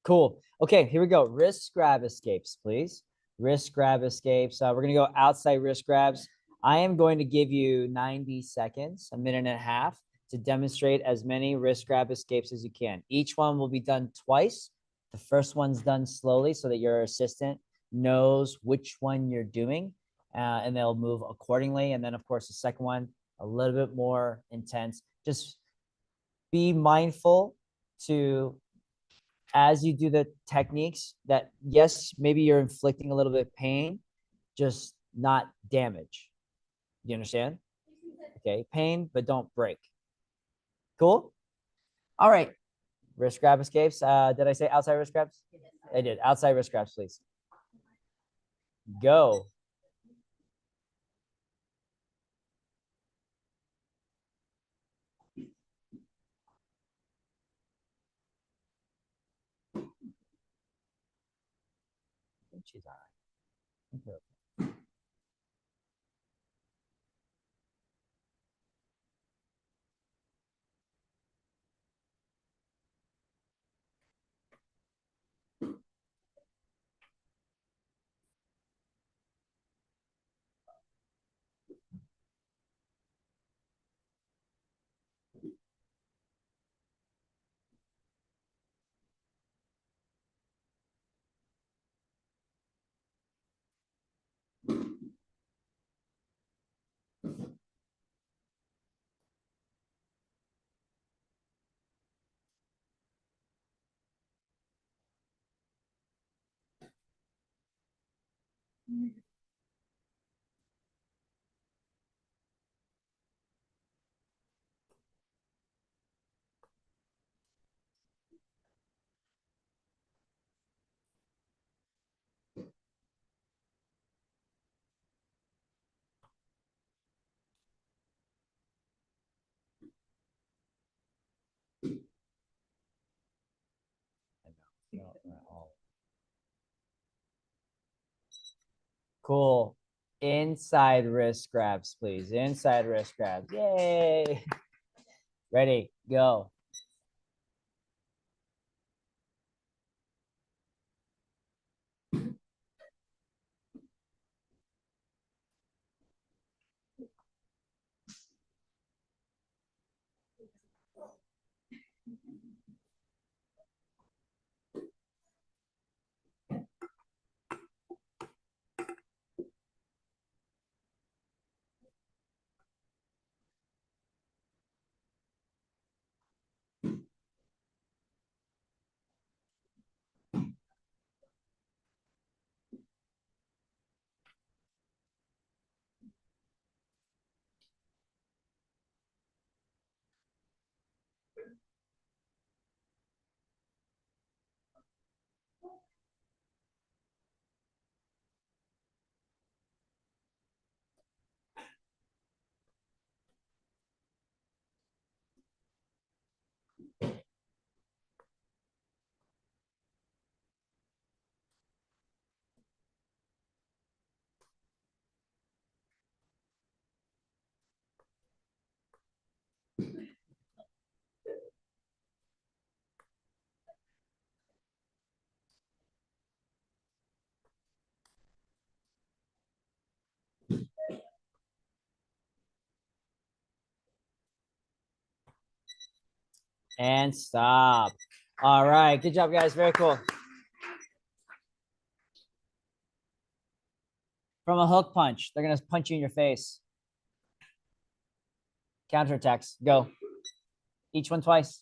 Cool. Okay, here we go. Wrist grab escapes, please. Wrist grab escapes. We're going to go outside wrist grabs. I am going to give you 90 seconds, a minute and a half, to demonstrate as many wrist grab escapes as you can. Each one will be done twice. The first one's done slowly so that your assistant knows which one you're doing, and they'll move accordingly. And then, of course, the second one, a little bit more intense. Just be mindful to, as you do the techniques, that yes, maybe you're inflicting a little bit of pain, just not damage. You understand? Okay, pain, but don't break. Cool. All right. Wrist grab escapes. Did I say outside wrist grabs? I did. Outside wrist grabs, please. Go. She's all right. Cool. Inside wrist grabs, please. Inside wrist grabs. Yay. Ready, go. And stop. All right. Good job, guys. Very cool. From a hook punch, they're going to punch you in your face. Counterattacks. Go. Each one twice.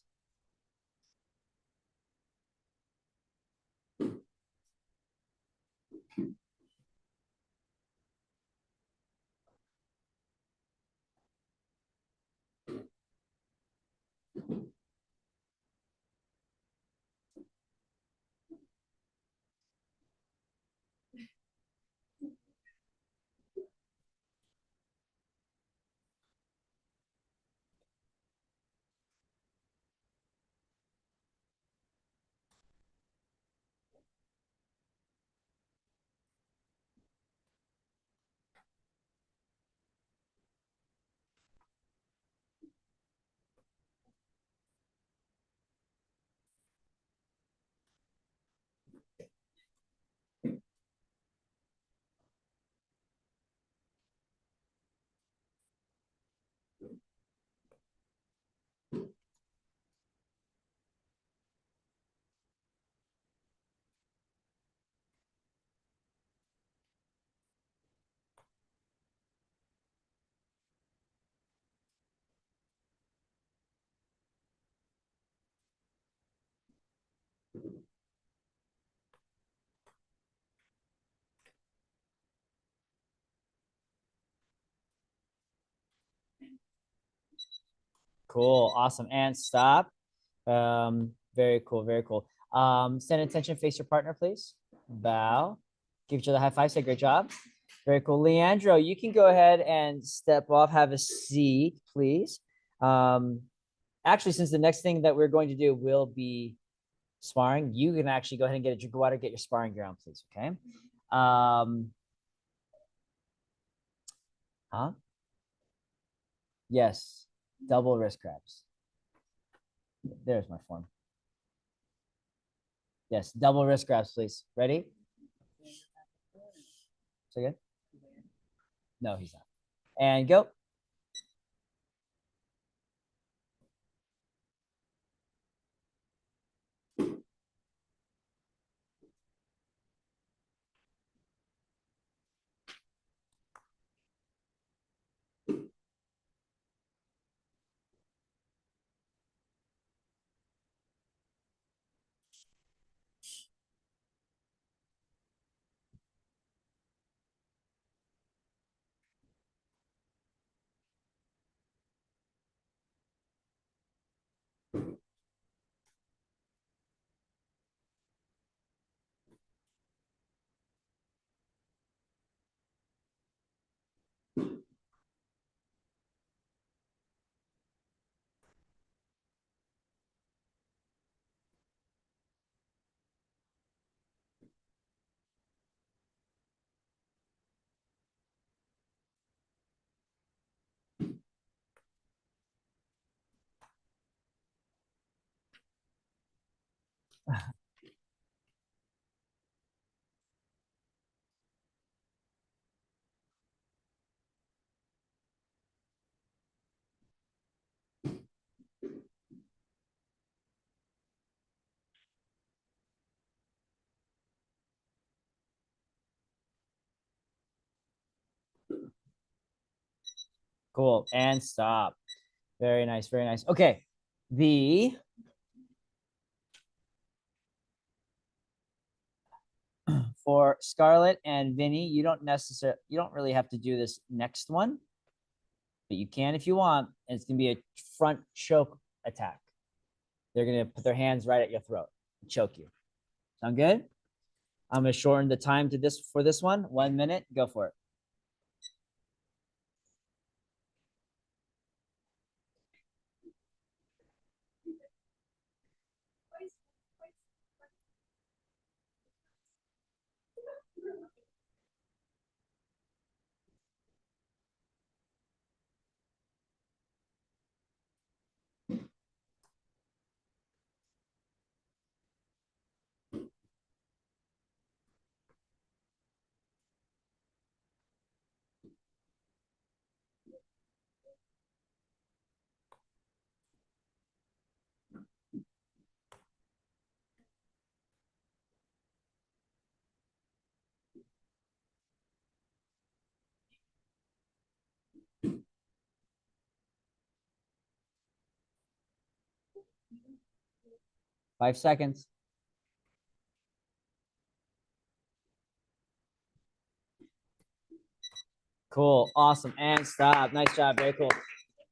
Cool. Awesome. And stop. Very cool. Very cool. Stand attention. Face your partner, please. Bow. Give each other a high five. Say great job. Very cool. Leandro, you can go ahead and step off. Have a seat, please. Actually, since the next thing that we're going to do will be sparring, you can actually go ahead and get a drink of water, get your sparring gear on, please. Okay. Huh? Yes. Double wrist grabs. There's my form. Yes. Double wrist grabs, please. Ready? So good. No, he's not. And go. Cool. And stop. Very nice. Very nice. Okay. The for Scarlett and Vinny, you don't really have to do this next one, but you can if you want. And it's gonna be a front choke attack. They're gonna put their hands right at your throat and choke you. Sound good? I'm gonna shorten the time to this for this one. 1 minute. Go for it. Five seconds. Cool. Awesome. And stop. Nice job. Very cool.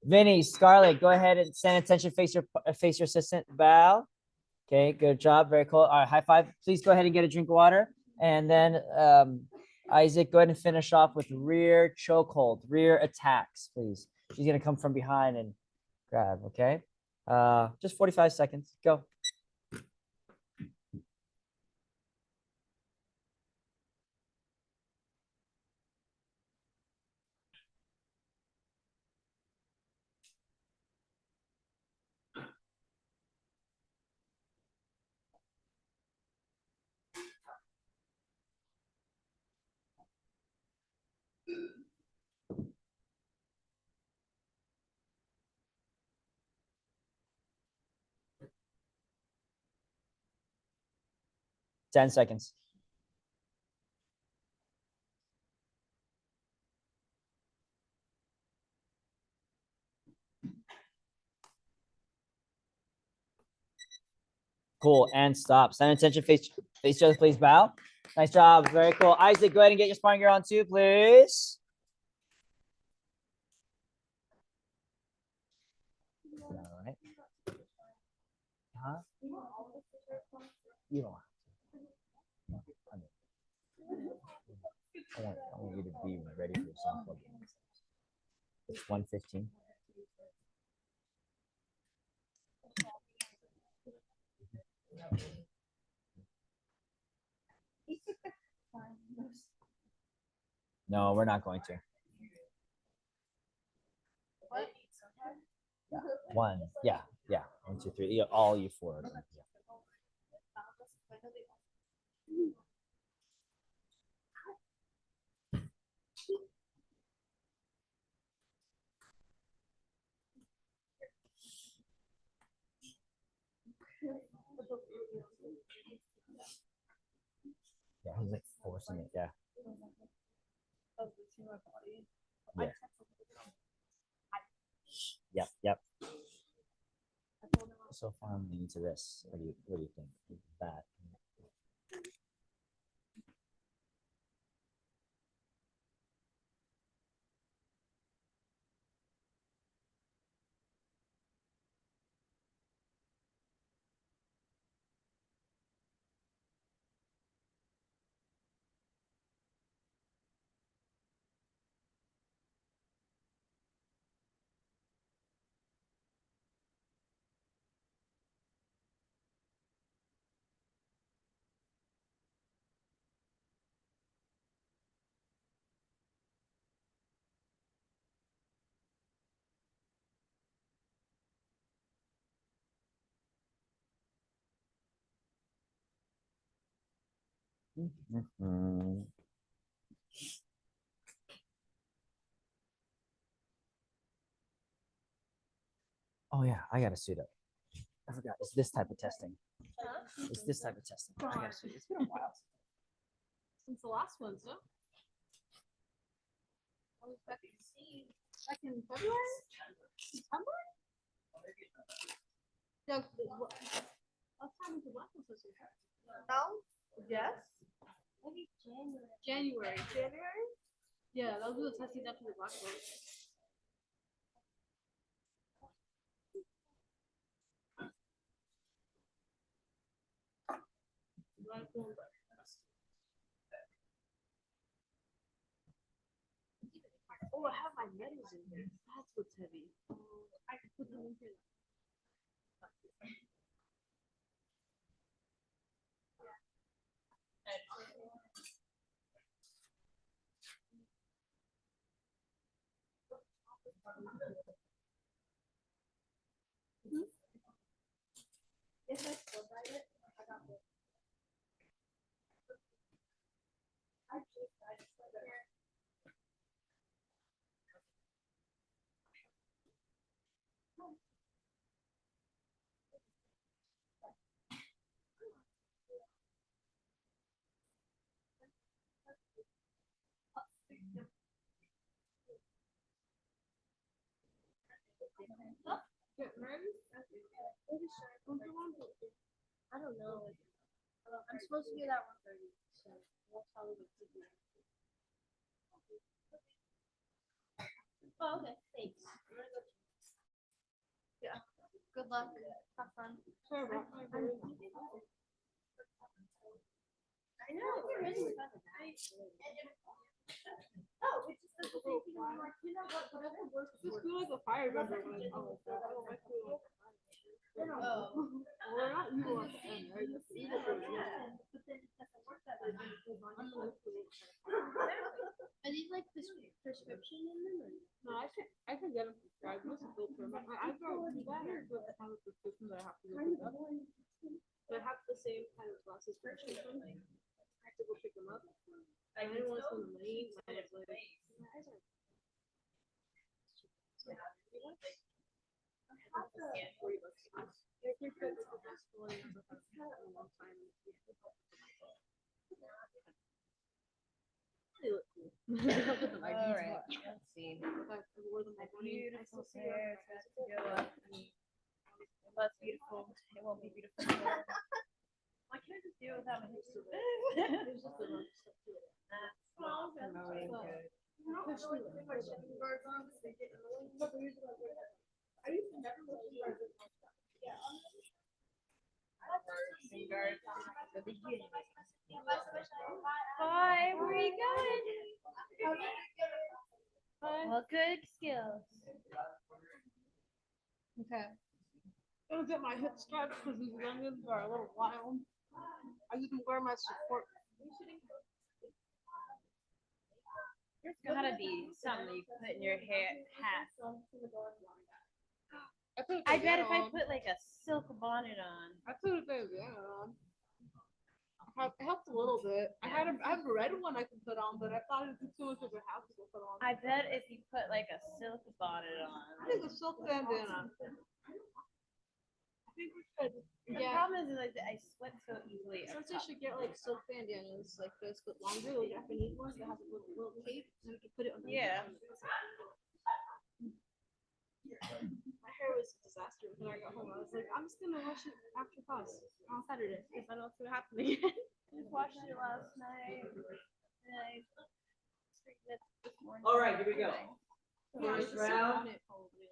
Vinny, Scarlett, go ahead and stand attention. Face your assistant. Bow. Okay. Good job. Very cool. All right. High five. Please go ahead and get a drink of water. And then Isaac, go ahead and finish off with rear chokehold, rear attacks, please. She's gonna come from behind and grab. Okay. Just 45 seconds. Go. Ten seconds. Cool. And stop. Stand attention. Face each other, please. Bow. Nice job. Very cool. Isaac, go ahead and get your sparring gear on too, please. All right. Huh? You don't have to. I want you to be ready for your softball game. It's 1:15. No, we're not going to. Yeah. One. Yeah. Yeah. 1, 2, 3. All you four. Yeah. Yeah, he's like forcing it. Yeah. Yeah. Yep. Yep. So far, I'm into this. What do you think? That. Mm-hmm. Oh yeah, I gotta suit up. I forgot. It's this type of testing. It's this type of testing. I gotta suit. It's been a while. Since the last one, so. I was back in February? September? No, what time was the last one supposed to be? Now? Yes. Maybe January. January? Yeah, those were the testing after the black one. Oh, I have my medals in here. That's what's heavy. I can put them in here. If I still write it, I got it. I just I don't know. I'm supposed to be at 1:30, so we'll probably be good. Oh, okay. Thanks. Yeah. Good luck. Have fun. Sorry about I know. It's really fun. Oh, it's just the same thing. I'm like, you know what? Whatever works. Just feel like a fire member when I don't like to. We're not evil at the end, right? It's evil for the end. But then it doesn't work that way. Are these like prescription in them? No, I can get them prescribed. Most of those for I go to that or do I have a prescription that I have to go pick up? But I have the same kind of glasses prescription. I have to go pick them up. I didn't want to spend the money. I was like, All right, let's see. Beautiful hair. That's beautiful. It won't be beautiful. Why can't I just do it without my hips? Promoting good. Hi, where are you going? Well, good skills. okay. I'm gonna get my hips stretched because these onions are a little wild. I didn't wear my support. There's gotta be something you put in your hair hat. I bet if I put like a silk bonnet on. I put a bandana on. It helped a little bit. I have a red one I can put on, but I thought it'd be too much of a hassle to put on. I bet if you put like a silk bonnet on. I think a silk bandana. I think we should. The problem is like I sweat so easily. Since I should get like silk bandanas like this, but longer, like Japanese ones that have a little cape, and we can put it on. Yeah. My hair was a disaster when I got home. I was like, I'm just gonna wash it after class on Saturday because I know what's gonna happen again. I just watched it last night. And I straightened it this morning. All right, here we go. Yeah, First it's a silk round. bonnet, probably.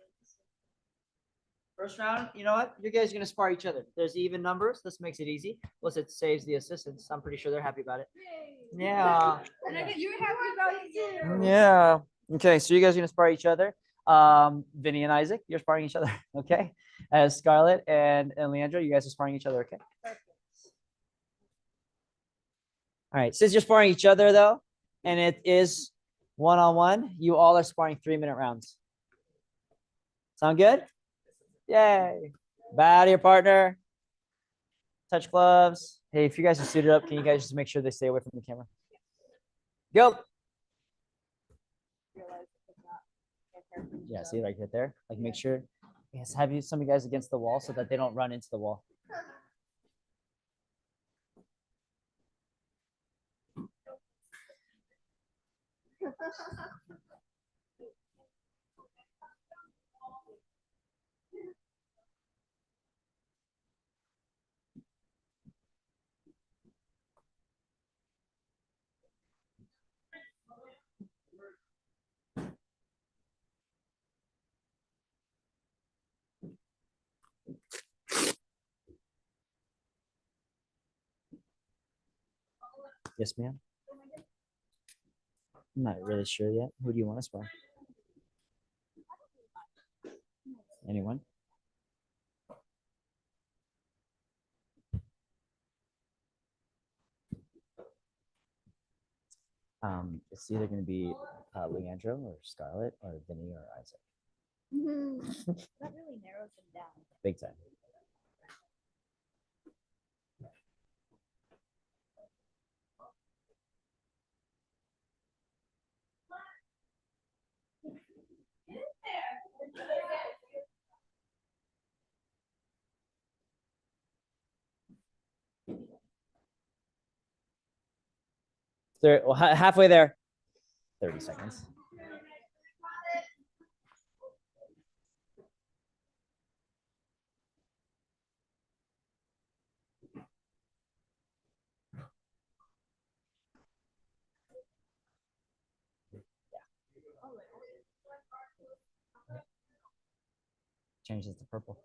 First round, you know what? You guys are gonna spar each other. There's even numbers. This makes it easy. Plus, it saves the assistants. I'm pretty sure they're happy about it. Yay. Yeah. And I get you happy about it too. Yeah. Okay, so you guys are gonna spar each other. Vinny and Isaac, you're sparring each other. Okay. As Scarlett and Leandra, you guys are sparring each other. Okay. All right. Since you're sparring each other though, and it is one-on-one, you all are sparring 3-minute rounds. Sound good? Yay. Bow to your partner. Touch gloves. Hey, if you guys are suited up, can you guys just make sure they stay away from the camera? Go. Yeah, see, like right there. Like make sure. Yes, have you some of you guys against the wall so that they don't run into the wall. Yes, ma'am. I'm not really sure yet. Who do you want to spar? Anyone? It's either going to be Leandro or Scarlett or Vinny or Isaac. That really narrows them down. Big time. Well, halfway there. 30 seconds. Changes to purple.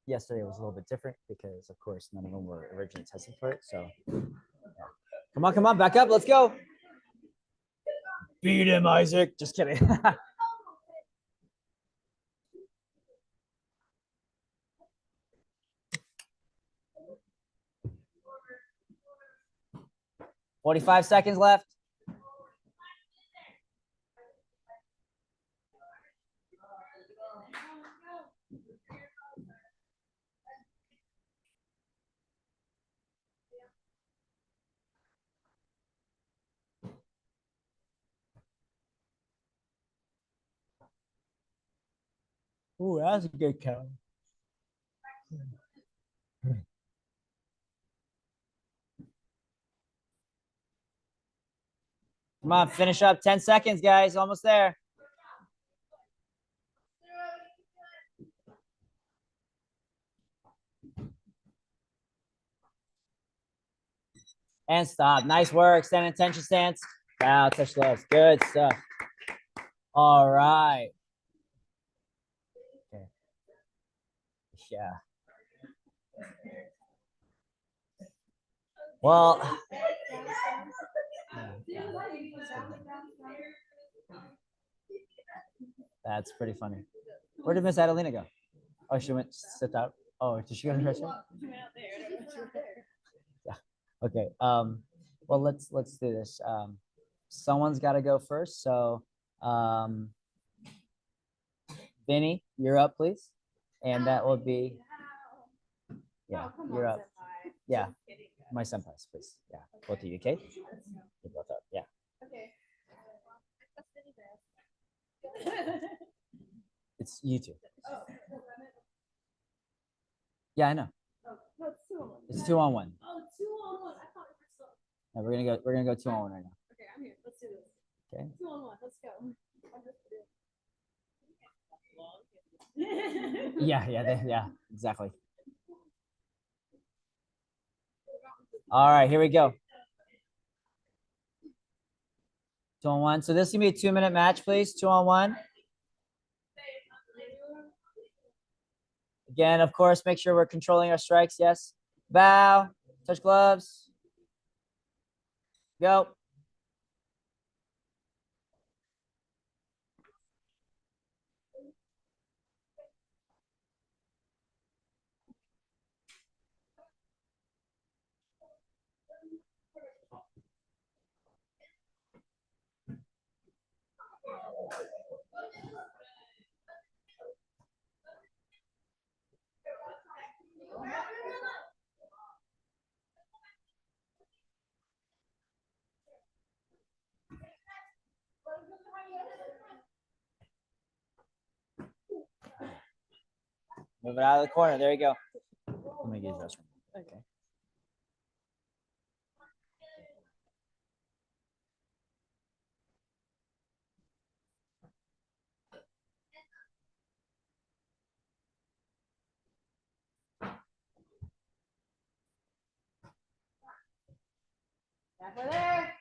Yesterday was a little bit different because, of course, none of them were originally tested for it. So, yeah. Come on, back up. Let's go. Beat him, Isaac. Just kidding. "45 seconds left. Ooh, that's a good count. Come on, finish up. 10 seconds, guys. Almost there. And stop. Nice work. Stand in attention stance. Wow, touch gloves. Good stuff. All right. Okay. Yeah. Well, that's pretty funny. Where did Miss Adelina go? Oh, she went sit out. Oh, did she go to the restroom? Yeah. Okay. Well, let's do this. Someone's got to go first. So, Vinny, you're up, please. And that will be, yeah, you're up. Yeah, my senpais, please. Yeah, both of you, okay? You're both up. Yeah. Okay. It's you two. Yeah, I know. No, it's 2-on-1. It's 2-on-1. Oh, 2-on-1. I thought it was so. No, we're gonna go 2-on-1 right now. Okay, I'm here. Let's do this. Okay. 2-on-1. Let's go. Yeah, exactly. All right, here we go. 2-on-1. So this is gonna be a 2-minute match, please. 2-on-1. Again, of course, make sure we're controlling our strikes. Yes. Bow. Touch gloves. Go. Move it out of the corner. There you go. Let me get this one. Okay. Back over there.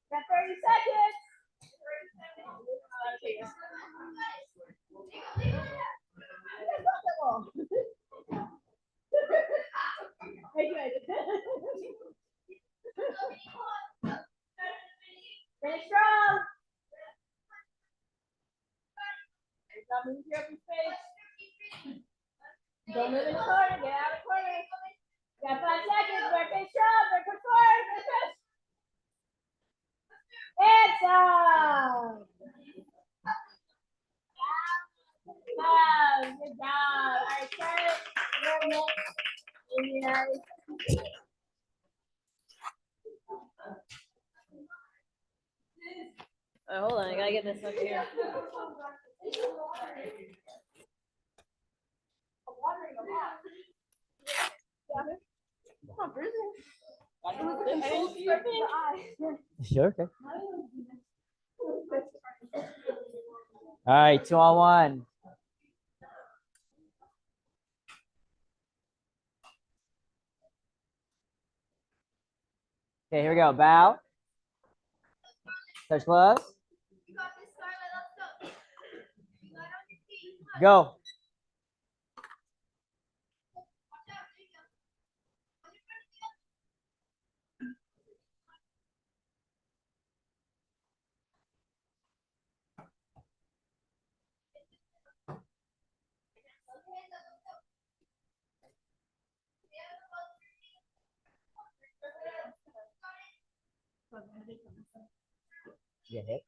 Got 30 seconds. Finish strong. Don't move your open space. Don't move in the corner. Get out of the corner. You got 5 seconds. Better finish strong. Better push forward. Better push. It's on. Wow, good job. All right, Charlotte. You're next. Hold on, I gotta get this up here. Sure. Okay. All right, 2-on-1. Okay, here we go. Bow. Touch gloves. Go. Get hit.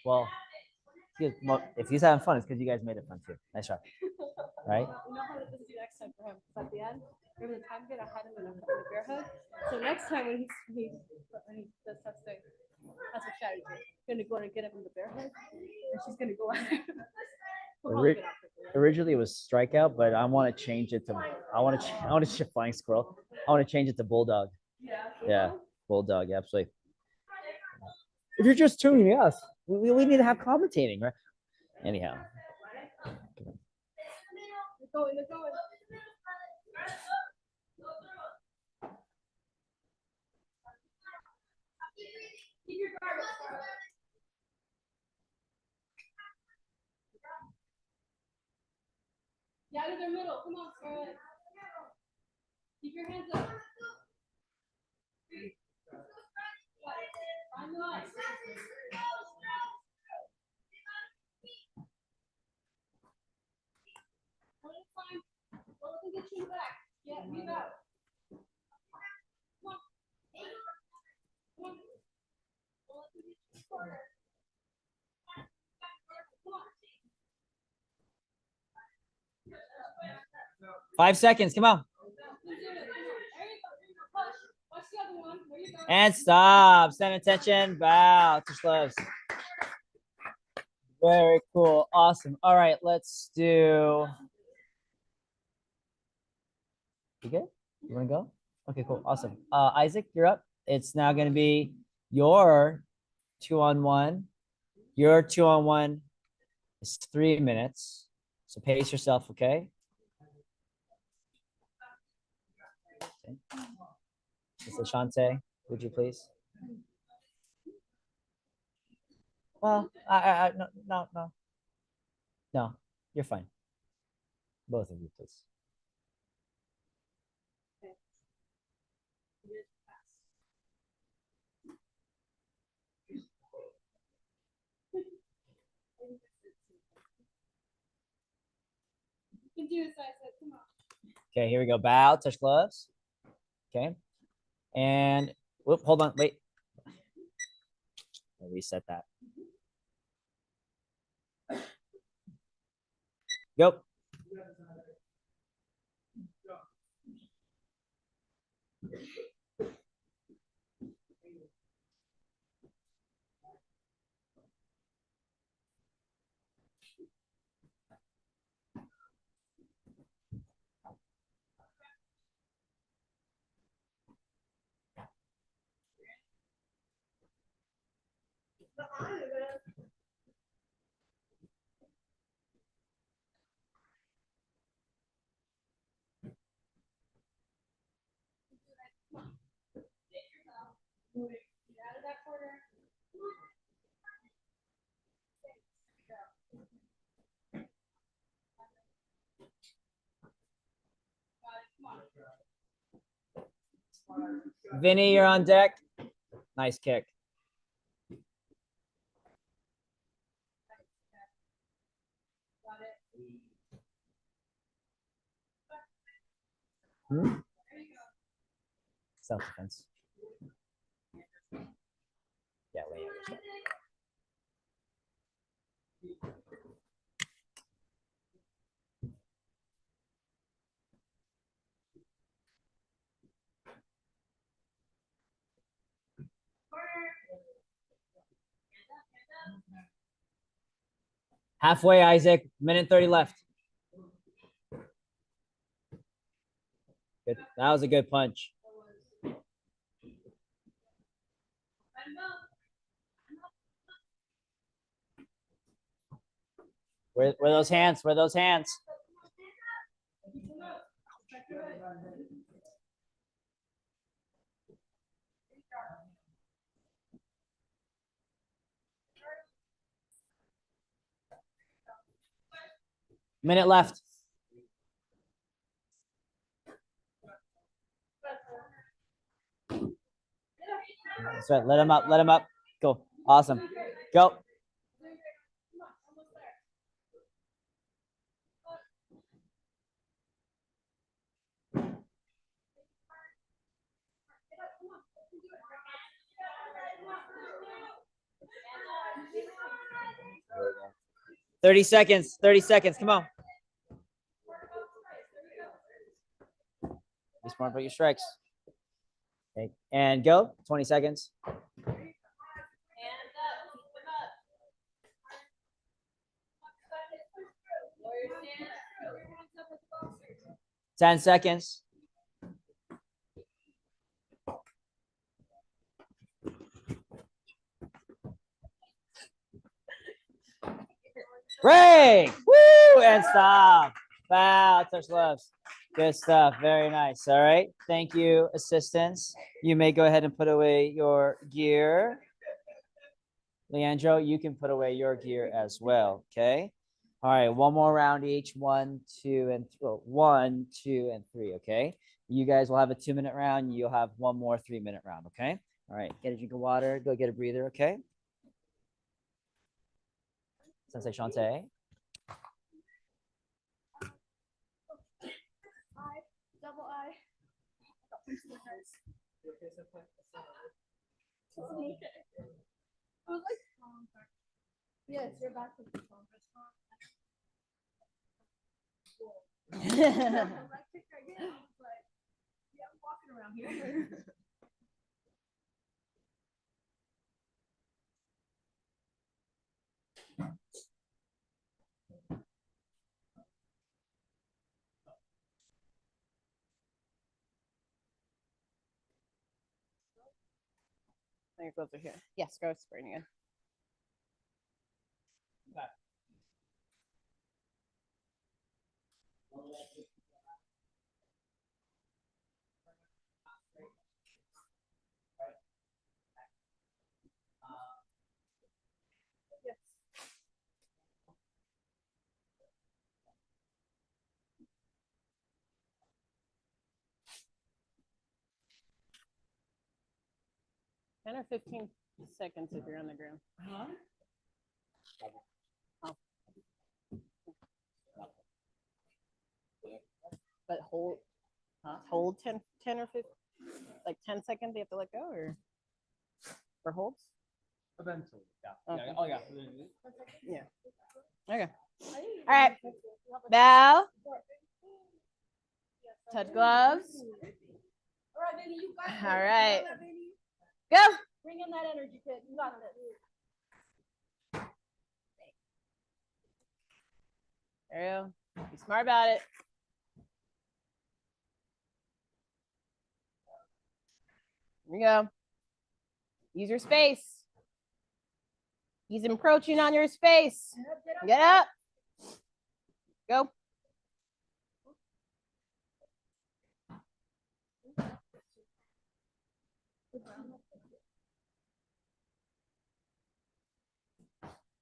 Well, if he's having fun, it's because you guys made it fun too. Nice try. Right? You know how to do next time for him? Because at the end, remember the time bit, I had him in a bear hug. So next time when he does testing, that's a strategy. He's gonna go and get him in the bear hug, and she's gonna go at him. Originally it was strikeout, but I want to change it to I want to shift flying squirrel. I want to change it to bulldog. Yeah, bulldog, absolutely. If you're just tuning us, we need to have commentating, right? Anyhow. They're going. 'Get out of their middle. Come on, Scarlett. Keep your hands up. Find the line. Well, let me get you back. Yeah, move out. Come on. Come on. Well, let me get you corner. Come on. 5 seconds. Come on. Watch the other one. There you go. And stop. Stand attention. Bow. Touch gloves. Very cool. Awesome. All right, let's do. You good? You want to go? Okay, cool. Awesome. Isaac, you're up. It's now going to be your 2-on-1. Your 2-on-1 is 3 minutes. So pace yourself, okay? Ms. Ashante, would you please? Well, no, you're fine. Both of you, please. You can do this, Isaac. Come on. Okay, here we go. Bow, touch gloves. Okay. And whoop, hold on, wait. I'll reset that. Go. Vinny, you're on deck. Nice kick. Self-defense. Yeah, way out. Halfway, Isaac. Minute 30 left. Good. That was a good punch. Where those hands? Where those hands? Minute left. That's right. Let him up. Let him up. Go. Awesome. Go. Thirty seconds. 30 seconds. Come on. Be smart about your strikes. Okay. And go. 20 seconds. 10 seconds. Break. Woo! And stop. Foul. Touch gloves. Good stuff. Very nice. All right. Thank you, assistants. You may go ahead and put away your gear. Leandro, you can put away your gear as well. Okay. All right. One more round each. 1, 2, and 1, 2, and 3. Okay. You guys will have a 2-minute round. You'll have one more 3-minute round. Okay. All right. Get a drink of water. Go get a breather. Okay. Sensei Shantae. Double I. I was like, yes, you're back to the phone. Yeah, I'm walking around here. Your gloves are here. Yes, go spraying again. Yes. Ten or 15 seconds if you're on the ground. Oh. But hold 10 or 15, like 10 seconds. You have to let go, or for holds. Eventually. Yeah. Okay. Oh, yeah. Yeah. Okay. All right. Bow. Touch gloves. All right. Go. Bring in that energy, kid. You got this. There you go. Be smart about it. Here we go. Use your space. He's encroaching on your space. Get up. Go.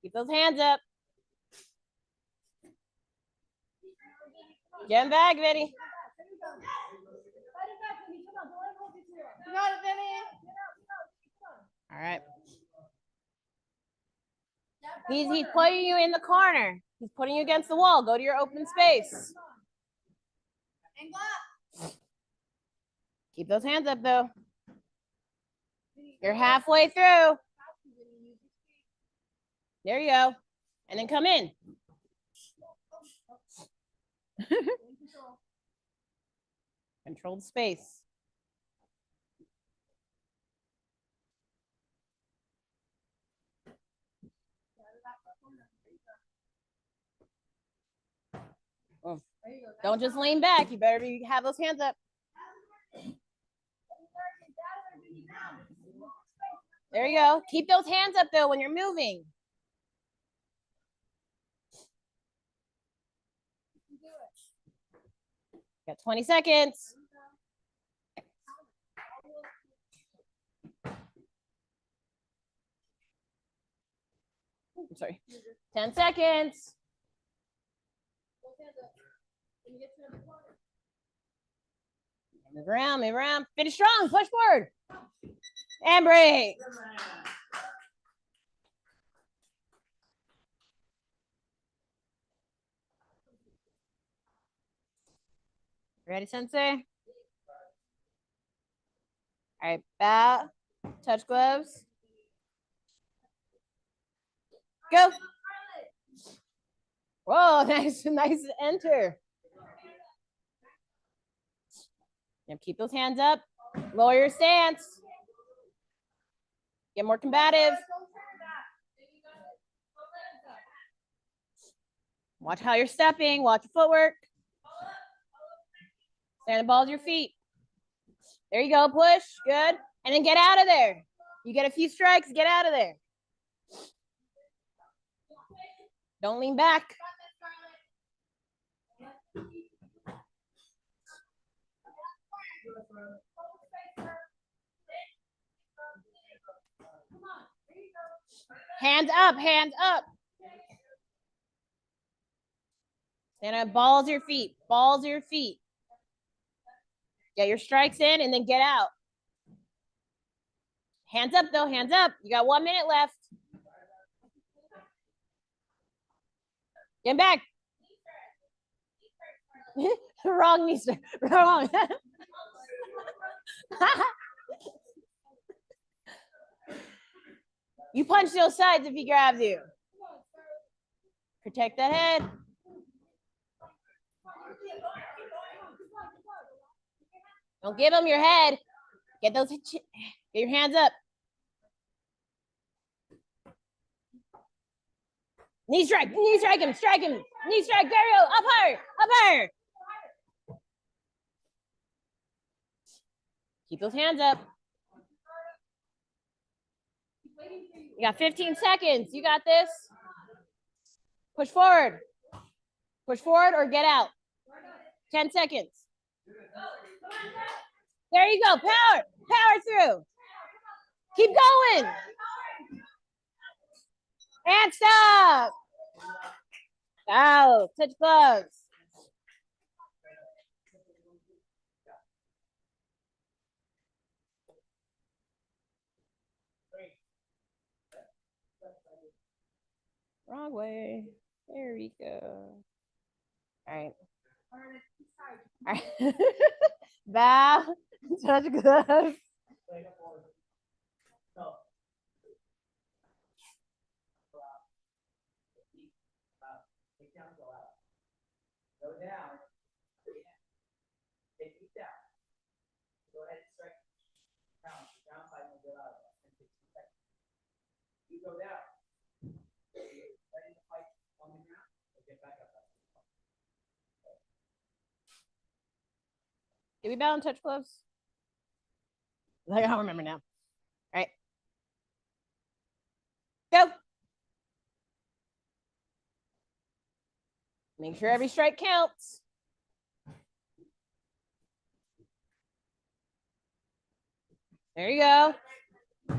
Keep those hands up. Get him back, Vinny. All right. He's putting you in the corner. He's putting you against the wall. Go to your open space. Keep those hands up, though. You're halfway through. There you go. And then come in. Controlled space. Oh. Don't just lean back. You better have those hands up. There you go. Keep those hands up though when you're moving. Got 20 seconds. I'm sorry. 10 seconds. Move around, move around. Finish strong, push forward. And break. Ready, Sensei? All right, bow, touch gloves. Go. Whoa, nice enter. Now keep those hands up. Lower your stance. Get more combative. Watch how you're stepping. Watch your footwork. Stand the balls of your feet. There you go. Push. Good. And then get out of there. You get a few strikes. Get out of there. Don't lean back. Hands up, hands up. Stand up, balls of your feet, balls of your feet. Get your strikes in and then get out. Hands up though, hands up. You got 1 minute left. Get back. Wrong knee strike, wrong. You punch those sides if he grabs you. Protect that head. Don't give him your head. Get your hands up. Knee strike him, knee strike, there you go, up higher, up higher. Keep those hands up. You got 15 seconds, you got this. Push forward or get out. 10 seconds. There you go, power through. Keep going. And stop. Out, touch gloves. Wrong way. There we go. All right. All right. Bow, touch gloves. Go down. Take it down. Go ahead and strike. Down 5 and go out. You go down. Ready to fight on the ground? Or get back up. Did we bow and touch gloves? I don't remember now. All right. Go. Make sure every strike counts. There you go. I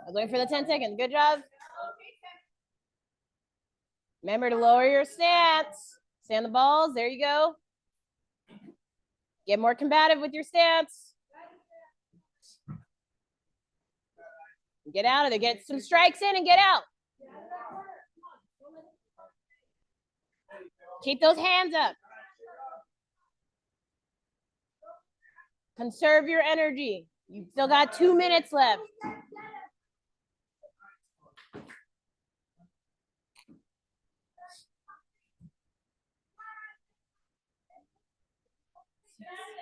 was waiting for the 10 seconds. Good job. Remember to lower your stance. Stand the balls. There you go. Get more combative with your stance. Get out of there. Get some strikes in and get out. Keep those hands up. Conserve your energy. You've still got 2 minutes left.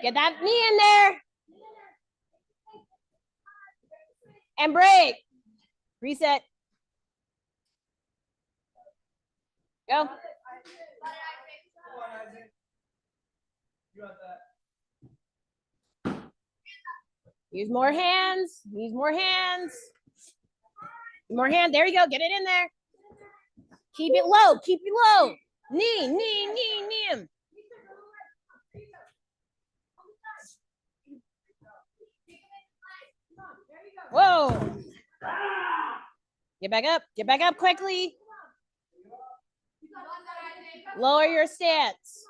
Get that knee in there. And break. Reset. Go. Use more hands. Use more hands. More hand. There you go. Get it in there. Keep it low. Keep it low. Knee, knee, knee, knee. Whoa. Get back up. Get back up quickly. Lower your stance.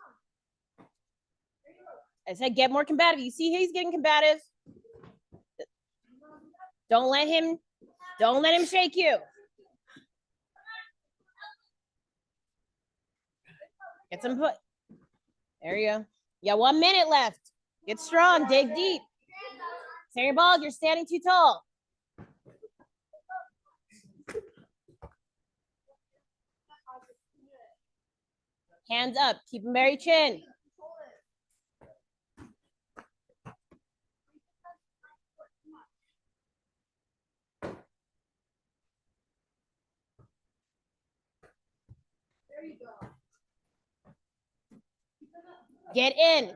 I said get more combative. You see he's getting combative. Don't let him shake you. Get some put. There you go. Yeah, 1 minute left. Get strong. Dig deep. Stand your balls. You're standing too tall. Hands up. Keep them very chin. Get in,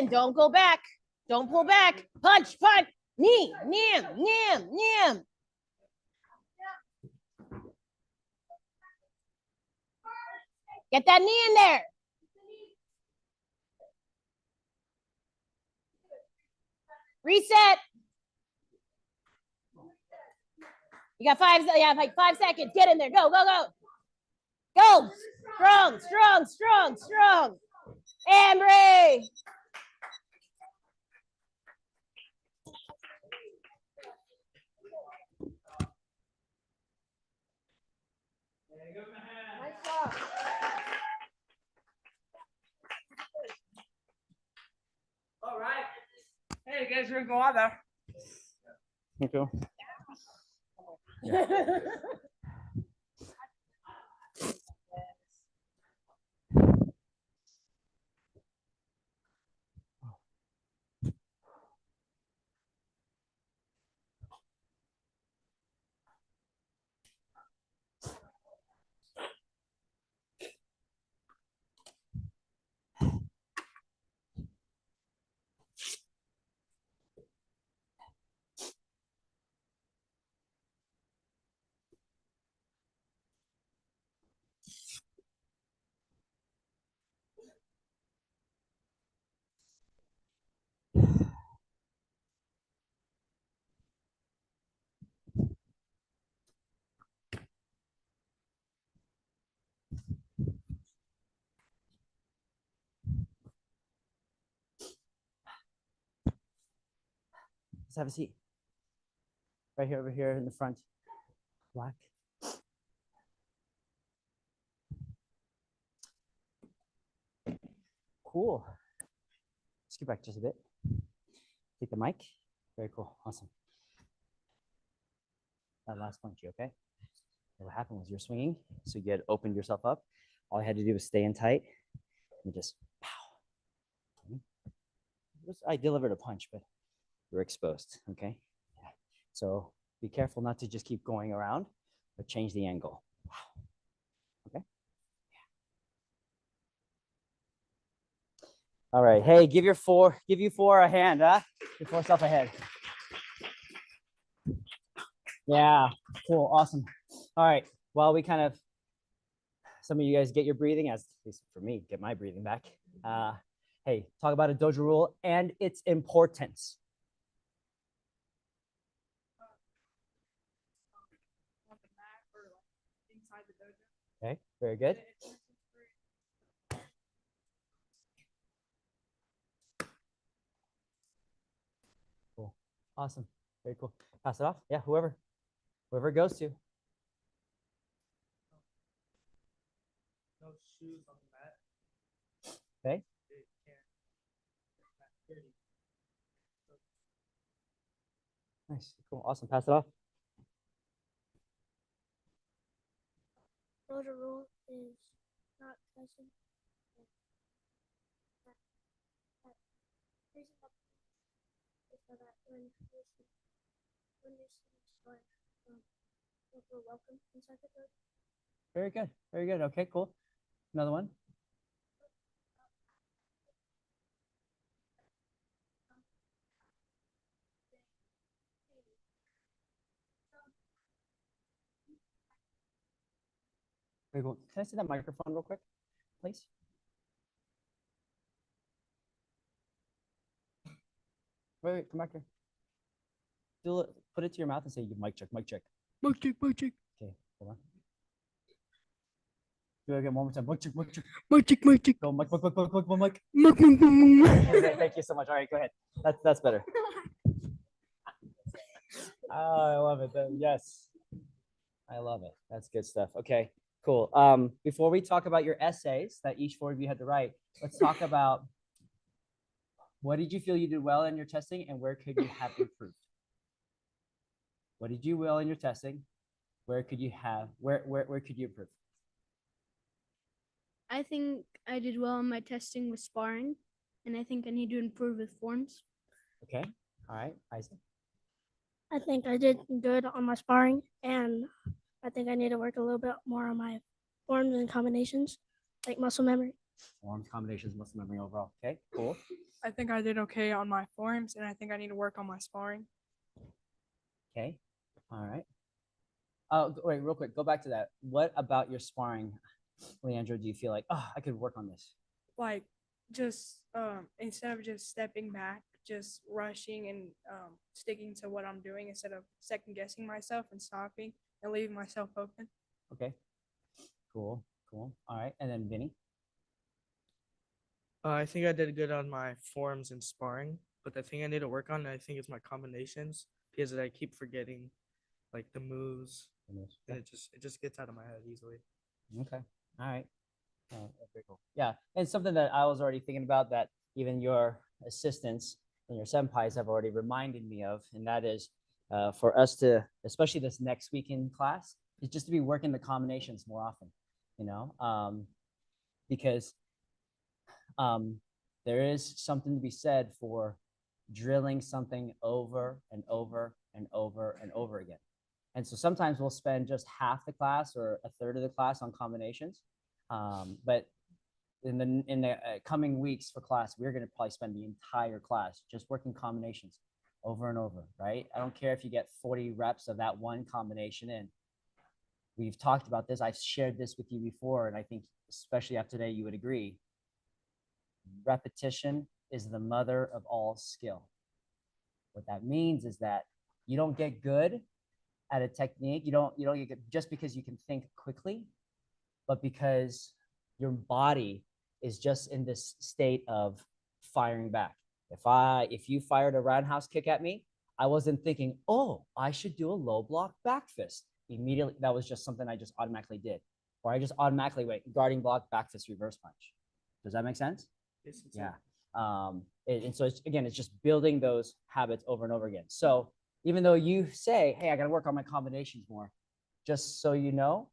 don't go back. Don't pull back. Punch, punch, knee, knee, knee, knee. Get that knee in there. Reset. You got 5 seconds. Get in there. Go, go, go. Go. Strong, strong, strong, strong. And break. Nice job. All right. Hey, you guys are gonna go on there. Okay. Let's have a seat. Right here, over here in the front. Black. Cool. Scoot back just a bit. Take the mic. Very cool. Awesome. That last punch, you okay? What happened was you're swinging, so you had opened yourself up. All you had to do was stay in tight and just pow. I delivered a punch, but you're exposed, okay? Yeah. So be careful not to just keep going around, but change the angle. Wow. Okay? Yeah. All right. Hey, give you four a hand, huh? Give yourself a head. Yeah, cool, awesome. All right, well, we kind of, some of you guys get your breathing, as at least for me, get my breathing back. Hey, talk about a dojo rule and its importance. On the mat or like inside the dojo. Okay, very good. Cool, awesome, very cool. Pass it off. Yeah, whoever it goes to. No shoes on the mat. Okay. It can't. Mat dirty. Nice, cool, awesome. Pass it off. Dojo rule is not cussing. Raising up so that when your students start, feel welcome inside the dojo. Very good, very good. Okay, cool. Another one. Very cool. Can I see that microphone real quick, please? Wait, come back here. Put it to your mouth and say, mic check, mic check. Mic check, mic check. Okay, hold on. Do it again one more time. Mic check, mic check. Mic check, mic check. Go, mic, mic, mic, mic, mic, mic. Mic, mic, mic, mic. Okay, thank you so much. All right, go ahead. That's better. Oh, I love it. Yes, I love it. That's good stuff. Okay, cool. Before we talk about your essays that each four of you had to write, let's talk about what did you feel you did well in your testing and where could you have improved? What did you well in your testing? Where could you have where could you improve? I think I did well in my testing with sparring, and I think I need to improve with forms. Okay. All right, Isaac. I think I did good on my sparring, and I think I need to work a little bit more on my forms and combinations, like muscle memory. Forms, combinations, muscle memory overall. Okay, cool. I think I did okay on my forms, and I think I need to work on my sparring. Okay. All right. Oh, wait, real quick. Go back to that. What about your sparring, Leandro? Do you feel like, oh, I could work on this? Like just instead of just stepping back, just rushing and sticking to what I'm doing instead of second guessing myself and stopping and leaving myself open. Okay. Cool. Cool. All right. And then Vinny. I think I did good on my forms and sparring, but the thing I need to work on, I think, is my combinations because I keep forgetting like the moves, and it just gets out of my head easily. Okay. All right. That's very cool. Yeah. And something that I was already thinking about that even your assistants and your senpais have already reminded me of, and that is for us to, especially this next week in class, is just to be working the combinations more often, because there is something to be said for drilling something over and over and over and over again. And so sometimes we'll spend just half the class or a third of the class on combinations. But in the coming weeks for class, we're going to probably spend the entire class just working combinations over and over, right? I don't care if you get 40 reps of that one combination in. We've talked about this. I've shared this with you before, and I think especially after today, you would agree. Repetition is the mother of all skill. What that means is that you don't get good at a technique. You don't get good just because you can think quickly, but because your body is just in this state of firing back. If you fired a roundhouse kick at me, I wasn't thinking, oh, I should do a low block back fist. Immediately, that was just something I just automatically did. Or I just automatically went guarding block, back fist, reverse punch. Does that make sense? Yes, Yeah. And so it's just building those habits over and over again. So even though you say, hey, I got to work on my combinations more, just so you know,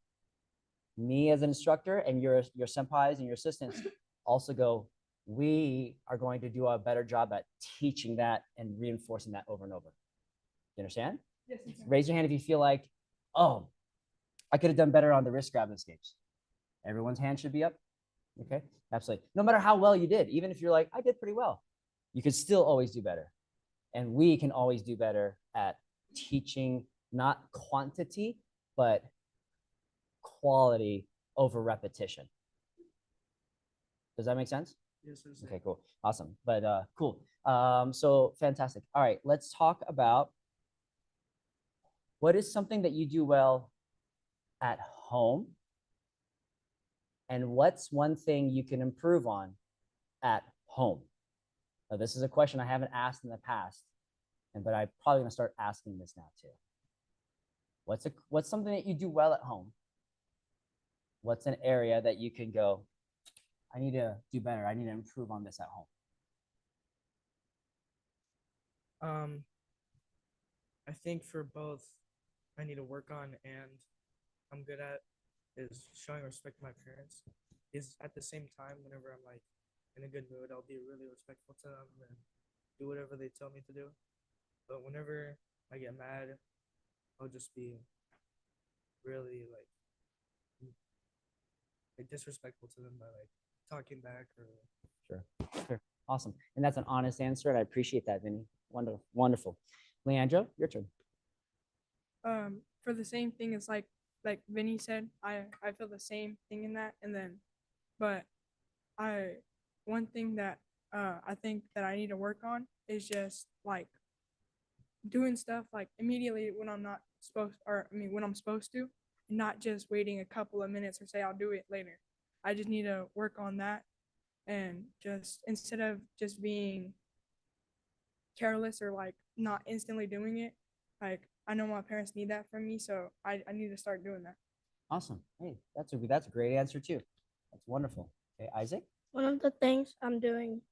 me as an instructor and your senpais and your assistants also go, we are going to do a better job at teaching that and reinforcing that over and over. You understand? Yes. Raise your hand if you feel like, oh, I could have done better on the wrist grab escapes. Everyone's hand should be up. Okay, absolutely. No matter how well you did, even if you're like, I did pretty well, you can still always do better. And we can always do better at teaching not quantity, but quality over repetition. Does that make sense? Yes, sir. Okay, cool. Awesome. But cool. So fantastic. All right, let's talk about what is something that you do well at home, and what's one thing you can improve on at home. Now, this is a question I haven't asked in the past, but I'm probably gonna start asking this now too. What's something that you do well at home? What's an area that you can go, I need to do better. I need to improve on this at home. I think for both, I need to work on and I'm good at is showing respect to my parents. Is at the same time, whenever I'm like in a good mood, I'll be really respectful to them and do whatever they tell me to do. But whenever I get mad, I'll just be really like disrespectful to them by like talking back or Sure. Awesome. And that's an honest answer, and I appreciate that, Vinny. Wonderful. Wonderful. Leandro, your turn. For the same thing as like Vinny said, I feel the same thing in that. And then, but one thing that I think that I need to work on is just like doing stuff like immediately when I'm not supposed, or I mean when I'm supposed to, not just waiting a couple of minutes or say I'll do it later. I just need to work on that, and just instead of just being careless or like not instantly doing it, like I know my parents need that from me, so I need to start doing that. Awesome. Hey, that's a great answer too. That's wonderful. Okay, Isaac. One of the things I'm doing,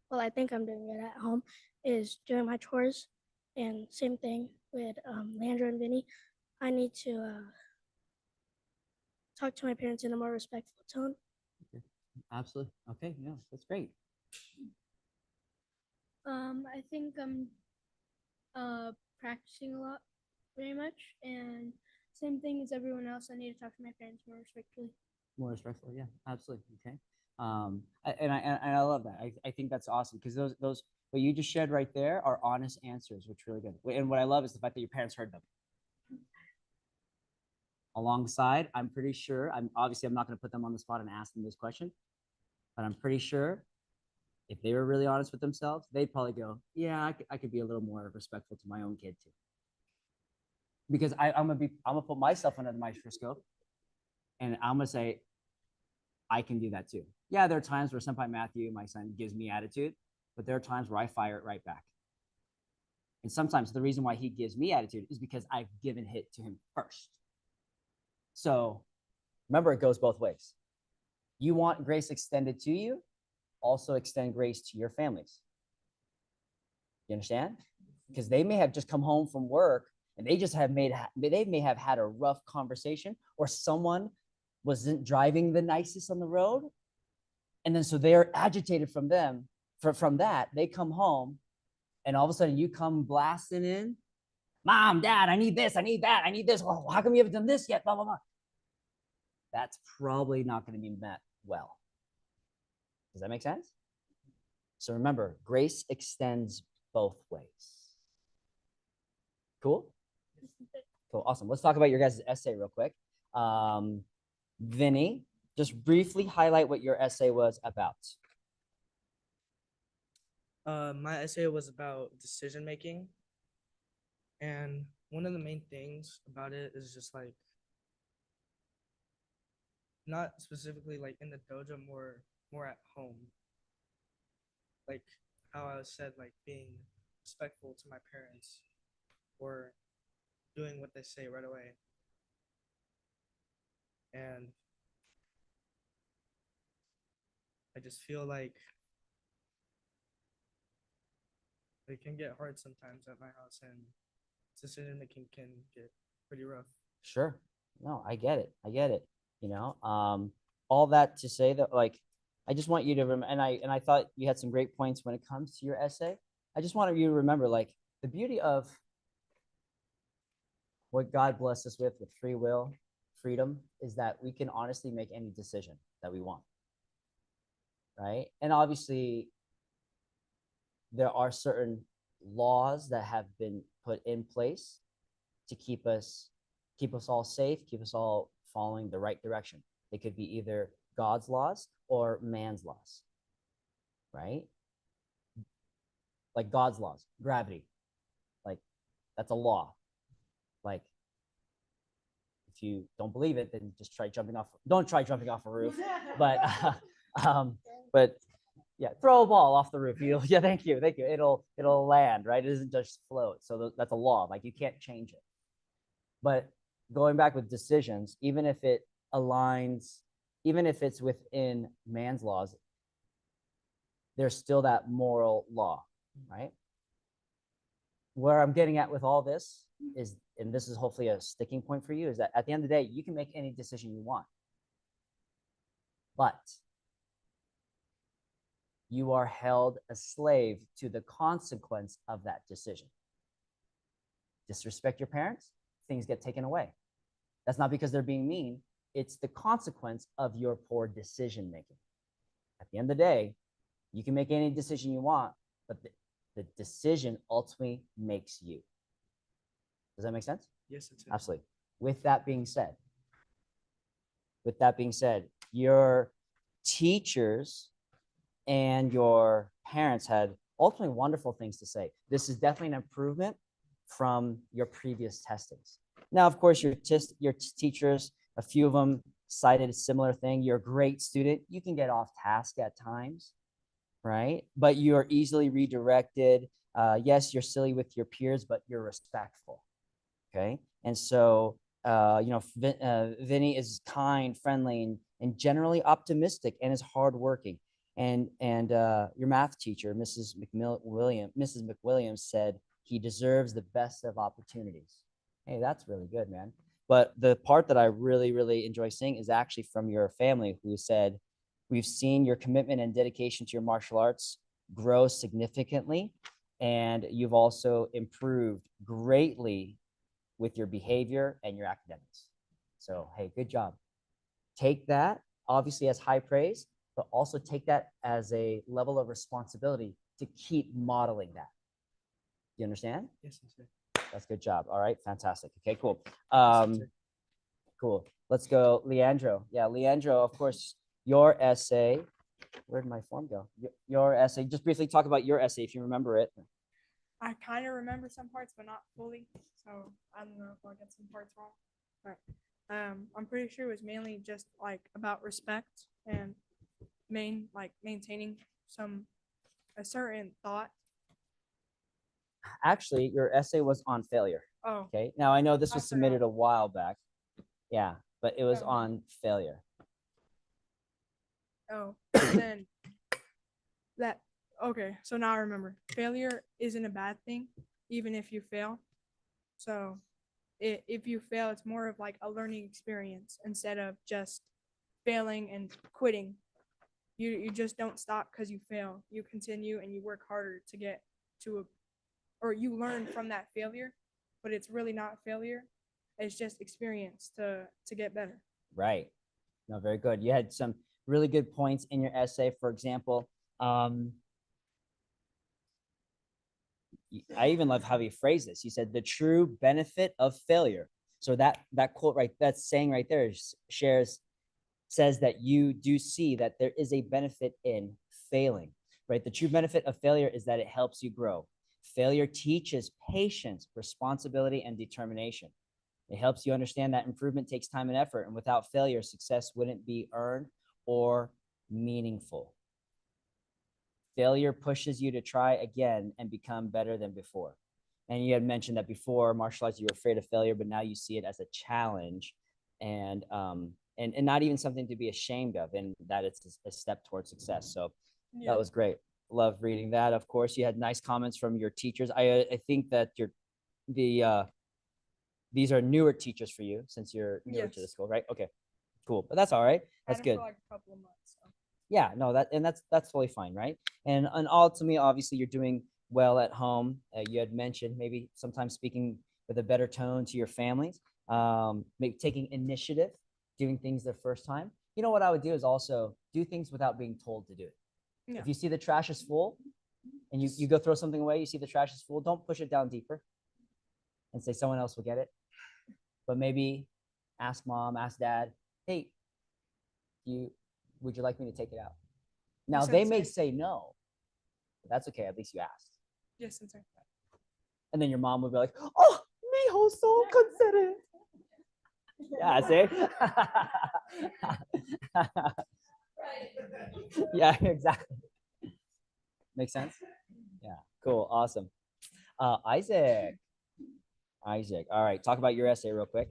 well, I think I'm doing it at home, is doing my chores. And same thing with Landra and Vinny. I need to talk to my parents in a more respectful tone. Absolutely. Okay, yeah, that's great. I think I'm practicing a lot, very much, and same thing as everyone else. I need to talk to my parents more respectfully. More respectful, yeah, absolutely. Okay. And I love that. I think that's awesome because those what you just shared right there are honest answers, which are really good. And what I love is the fact that your parents heard them. Alongside, I'm pretty sure, I'm not going to put them on the spot and ask them this question, but I'm pretty sure if they were really honest with themselves, they'd probably go, yeah, I could be a little more respectful to my own kid too. Because I'm gonna put myself under the microscope, and I'm gonna say, I can do that too. Yeah, there are times where Senpai Matthew, my son, gives me attitude, but there are times where I fire it right back. And sometimes the reason why he gives me attitude is because I've given it to him first. So remember, it goes both ways. You want grace extended to you, also extend grace to your families. You understand? Because they may have just come home from work and they may have had a rough conversation, or someone wasn't driving the nicest on the road. And then so they're agitated from that, they come home and all of a sudden you come blasting in, Mom, Dad, I need this, I need that, I need this. Oh, how come you haven't done this yet? Blah, blah, blah. That's probably not going to be met well. Does that make sense? So remember, grace extends both ways. Cool? Cool, awesome. Let's talk about your guys' essay real quick. Vinny, just briefly highlight what your essay was about. My essay was about decision making, and one of the main things about it is just like not specifically like in the dojo, more at home. Like how I said, like being respectful to my parents or doing what they say right away. And I just feel like it can get hard sometimes at my house, and decision making can get pretty rough. Sure. No, I get it. You know, all that to say that, like, I just want you to remember, and I thought you had some great points when it comes to your essay. I just wanted you to remember, like, the beauty of what God blessed us with free will, freedom, is that we can honestly make any decision that we want. Right. And obviously, there are certain laws that have been put in place to keep us all safe, keep us all following the right direction. They could be either God's laws or man's laws, right? Like God's laws, gravity, like that's a law. Like if you don't believe it, then just don't try jumping off a roof. But but yeah, throw a ball off the roof. Yeah, thank you. It'll land, right? It doesn't just float. So that's a law. Like you can't change it. But going back with decisions, even if it aligns, even if it's within man's laws, there's still that moral law, right? Where I'm getting at with all this is, and this is hopefully a sticking point for you, is that at the end of the day, you can make any decision you want. But you are held a slave to the consequence of that decision. Disrespect your parents, things get taken away. That's not because they're being mean. It's the consequence of your poor decision making. At the end of the day, you can make any decision you want, but the decision ultimately makes you. Does that make sense? Yes, it's Absolutely. With that being said, your teachers and your parents had ultimately wonderful things to say. This is definitely an improvement from your previous testings. Now, of course, your teachers, a few of them cited a similar thing. You're a great student. You can get off task at times, right? But you are easily redirected. Yes, you're silly with your peers, but you're respectful, okay? And so, Vinny is kind, friendly, and generally optimistic and is hardworking. And your math teacher, Mrs. McWilliams, said he deserves the best of opportunities. Hey, that's really good, man. But the part that I really, really enjoy seeing is actually from your family, who said, we've seen your commitment and dedication to your martial arts grow significantly, and you've also improved greatly with your behavior and your academics. So, hey, good job. Take that, obviously, as high praise, but also take that as a level of responsibility to keep modeling that. You understand? Yes, sir. That's good job. All right, fantastic. Okay, cool. Yes, sir. Cool. Let's go, Leandro. Yeah, Leandro, of course, your essay. Where did my form go? Your essay. Just briefly talk about your essay if you remember it. I kind of remember some parts, but not fully. So I don't know if I'll get some parts wrong. But I'm pretty sure it was mainly just like about respect and maintaining a certain thought. Actually, your essay was on failure. Oh, Okay. Now I know this I was submitted forgot. a while back. Yeah, but it was Oh. on failure. Oh, then that. Okay, so now I remember. Failure isn't a bad thing, even if you fail. So, if you fail, it's more of like a learning experience instead of just failing and quitting. You just don't stop because you fail. You continue and you work harder to get to or you learn from that failure, but it's really not failure. It's just experience to get better. Right. No, very good. You had some really good points in your essay. For example, I even love how you phrase this. You said the true benefit of failure. So that quote right, that saying right there says that you do see that there is a benefit in failing, right? The true benefit of failure is that it helps you grow. Failure teaches patience, responsibility, and determination. It helps you understand that improvement takes time and effort, and without failure, success wouldn't be earned or meaningful. Failure pushes you to try again and become better than before. And you had mentioned that before martial arts, you were afraid of failure, but now you see it as a challenge and not even something to be ashamed of, and that it's a step towards success. So Yeah. that was great. Love reading that. Of course, you had nice comments from your teachers. I think that these are newer teachers for you since you're newer to the Yes. school, right? Okay, cool. But that's all right. That's Had 'em good. for like a couple of months. So. Yeah, no, that's totally fine, right? And ultimately, obviously, you're doing well at home. You had mentioned maybe sometimes speaking with a better tone to your families, maybe taking initiative, doing things the first time. You know what I would do is also do things without being told to do it. Yeah. If you see the trash is full and you go throw something away, you see the trash is full, don't push it down deeper and say someone else will get it. but maybe ask mom, ask dad, hey, would you like me to take it out? Now they may say no, but that's okay. At least you asked. Yes, I'm sorry. And then your mom would be like, oh, mijo, so considerate. Yeah, see? Yeah, exactly. Make sense? Yeah, cool, awesome. Isaac. All right, talk about your essay real quick.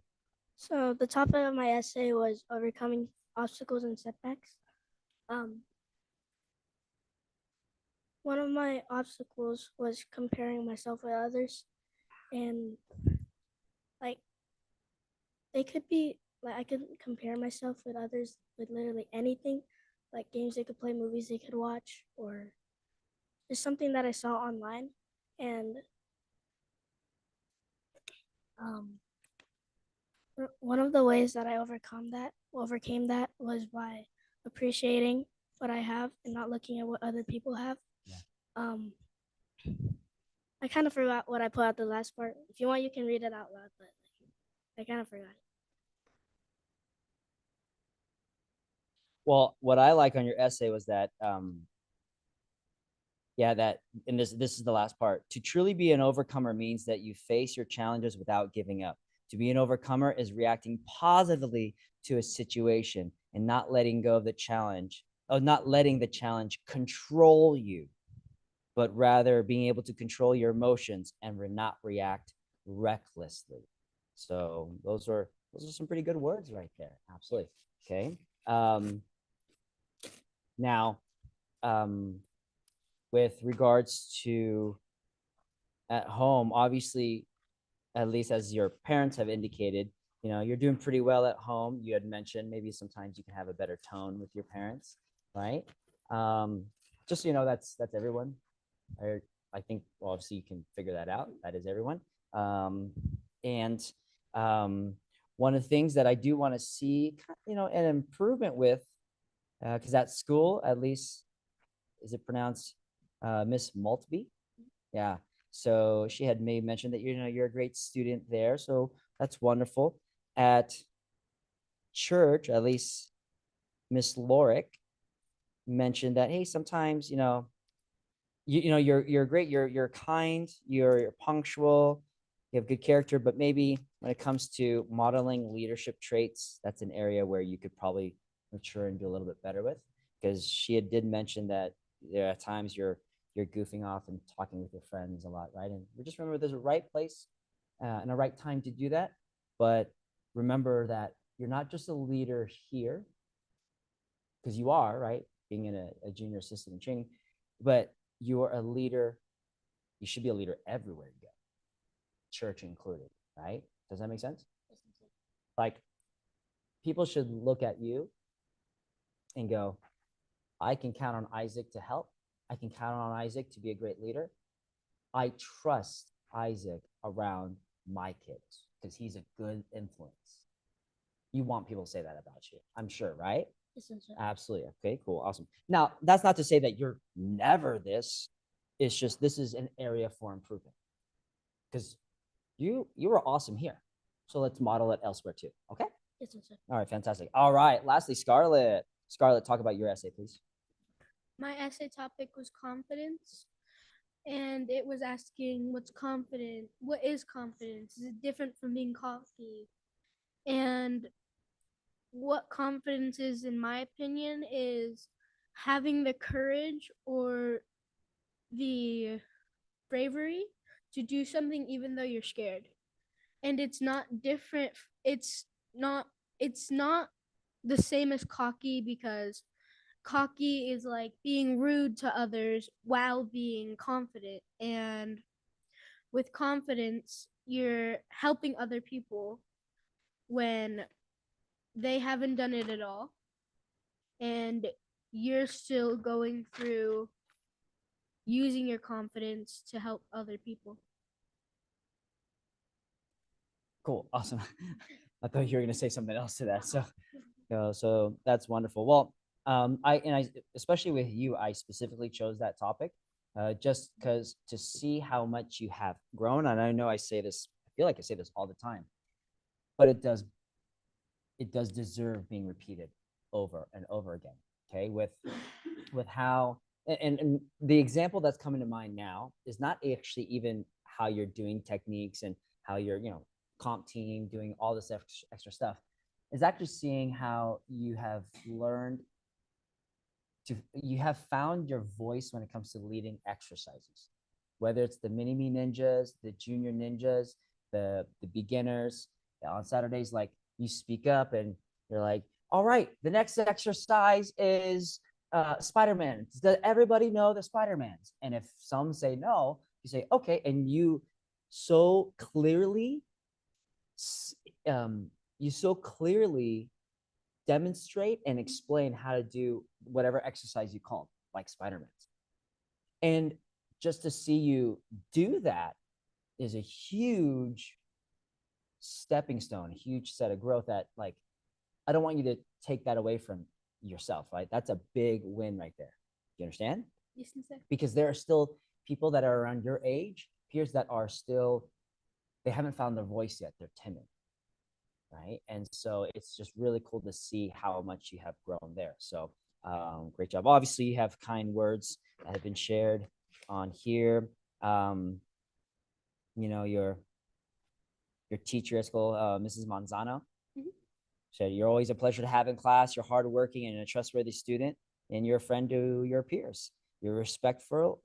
So the topic of my essay was overcoming obstacles and setbacks. One of my obstacles was comparing myself with others, and like they could be like I could compare myself with others with literally anything, like games they could play, movies they could watch, or just something that I saw online. And one of the ways that I overcame that was by appreciating what I have and not looking at what other people have. Yeah. I kind of forgot what I put out the last part. If you want, you can read it out loud, but I kind of forgot it. Well, what I like on your essay was that, that, and this is the last part. To truly be an overcomer means that you face your challenges without giving up. To be an overcomer is reacting positively to a situation and not letting go of the challenge, not letting the challenge control you, but rather being able to control your emotions and not react recklessly. So those are some pretty good words right there. Absolutely. Okay. Now, with regards to at home, obviously, at least as your parents have indicated, you're doing pretty well at home. You had mentioned maybe sometimes you can have a better tone with your parents, right? Just so you know, that's everyone. I think, well, obviously you can figure that out. That is everyone. And one of the things that I do want to see, an improvement with, because at school, at least, is it pronounced Miss Maltby? Yeah. So she had made mention that you're a great student there. So that's wonderful. At church, at least Miss Lorick mentioned that, hey, sometimes, you're great, you're kind, you're punctual, you have good character, but maybe when it comes to modeling leadership traits, that's an area where you could probably mature and do a little bit better with, because she did mention that there are times you're goofing off and talking with your friends a lot, right? And just remember there's a right place and a right time to do that, but remember that you're not just a leader here, because you are, right, being in a junior assistant in training, but you're a leader. You should be a leader everywhere you go, church included, right? Does that make sense? Like, people should look at you and go, I can count on Isaac to help. I can count on Isaac to be a great leader. I trust Isaac around my kids because he's a good influence. You want people to say that about you, I'm sure, right? Absolutely. Okay, cool. Awesome. Now, that's not to say that you're never this. It's just this is an area for improvement, because you were awesome here. So let's model it elsewhere too. Okay? All right, fantastic. All right. Lastly, Scarlett. Scarlett, talk about your essay, please. My essay topic was confidence, and it was asking what is confidence? Is it different from being cocky? And what confidence is, in my opinion, is having the courage or the bravery to do something even though you're scared. And it's not different. It's not the same as cocky, because cocky is like being rude to others while being confident. And with confidence, you're helping other people when they haven't done it at all, and you're still going through using your confidence to help other people. Cool. Awesome. I thought you were going to say something else to that. So that's wonderful. Well, I especially with you, I specifically chose that topic just because to see how much you have grown. And I know I feel like I say this all the time. but it does deserve being repeated over and over again. Okay, with how and the example that's coming to mind now is not actually even how you're doing techniques and how you're, comp team doing all this extra stuff. Is actually seeing how you have learned you have found your voice when it comes to leading exercises, whether it's the mini me ninjas, the junior ninjas, the beginners. On Saturdays, like, you speak up and you're like, all right, the next exercise is Spider-Man. Does everybody know the Spider-Mans? And if some say no, you say, okay. And so clearly, you so clearly demonstrate and explain how to do whatever exercise you call, like Spider-Man's. And just to see you do that is a huge stepping stone, a huge set of growth that, like, I don't want you to take that away from yourself, right? That's a big win right there. You understand? Yes, sir. Because there are still people that are around your age, peers that are still, they haven't found their voice yet. They're timid, right? And so it's just really cool to see how much you have grown there. So great job. Obviously, you have kind words that have been shared on here. Your teacher at school, Mrs. Manzano, said, you're always a pleasure to have in class. You're hardworking and a trustworthy student, and you're a friend to your peers. You're respectful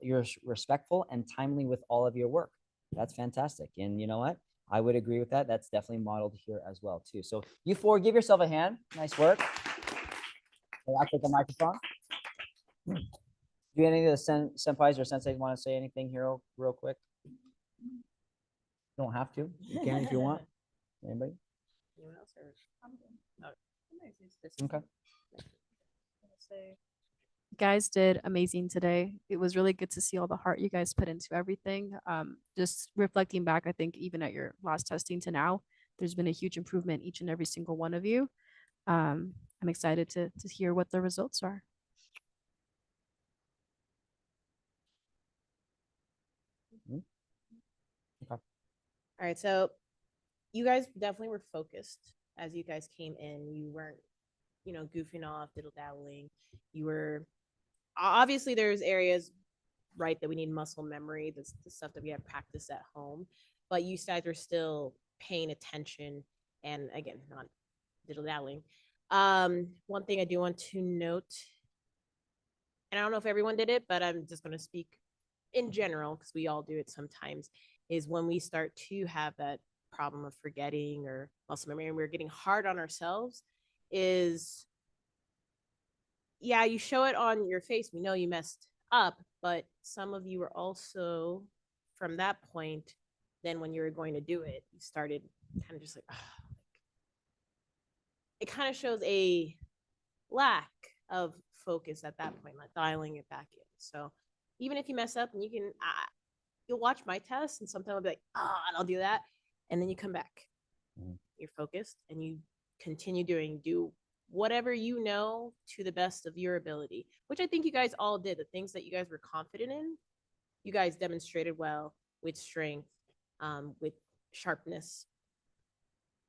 and timely with all of your work. That's fantastic. And you know what? I would agree with that. That's definitely modeled here as well, too. So you four, give yourself a hand. Nice work. I'll take the microphone. Do any of the senpais or senseis want to say anything here real quick? You don't have to. You can if you want. Anybody? Anyone else? Or? Okay. Guys did amazing today. It was really good to see all the heart you guys put into everything. Just reflecting back, I think even at your last testing to now, there's been a huge improvement each and every single one of you. I'm excited to hear what the results are. Okay. All right, so you guys definitely were focused as you guys came in. You weren't, goofing off, diddle-daddling. You were, obviously there's areas, right, that we need muscle memory, the stuff that we have practiced at home, but you guys are still paying attention and, again, not diddle-daddling. One thing I do want to note, and I don't know if everyone did it, but I'm just going to speak in general because we all do it sometimes, is when we start to have that problem of forgetting or muscle memory and we're getting hard on ourselves, is, yeah, you show it on your face. We know you messed up, but some of you were also, from that point, then when you were going to do it, you started kind of just like, it kind of shows a lack of focus at that point, like dialing it back in. So even if you mess up, and you can, you'll watch my test, and sometimes I'll be like, and I'll do that, and then you come back. You're focused, and you continue do whatever you know to the best of your ability, which I think you guys all did. The things that you guys were confident in, you guys demonstrated well with strength, with sharpness.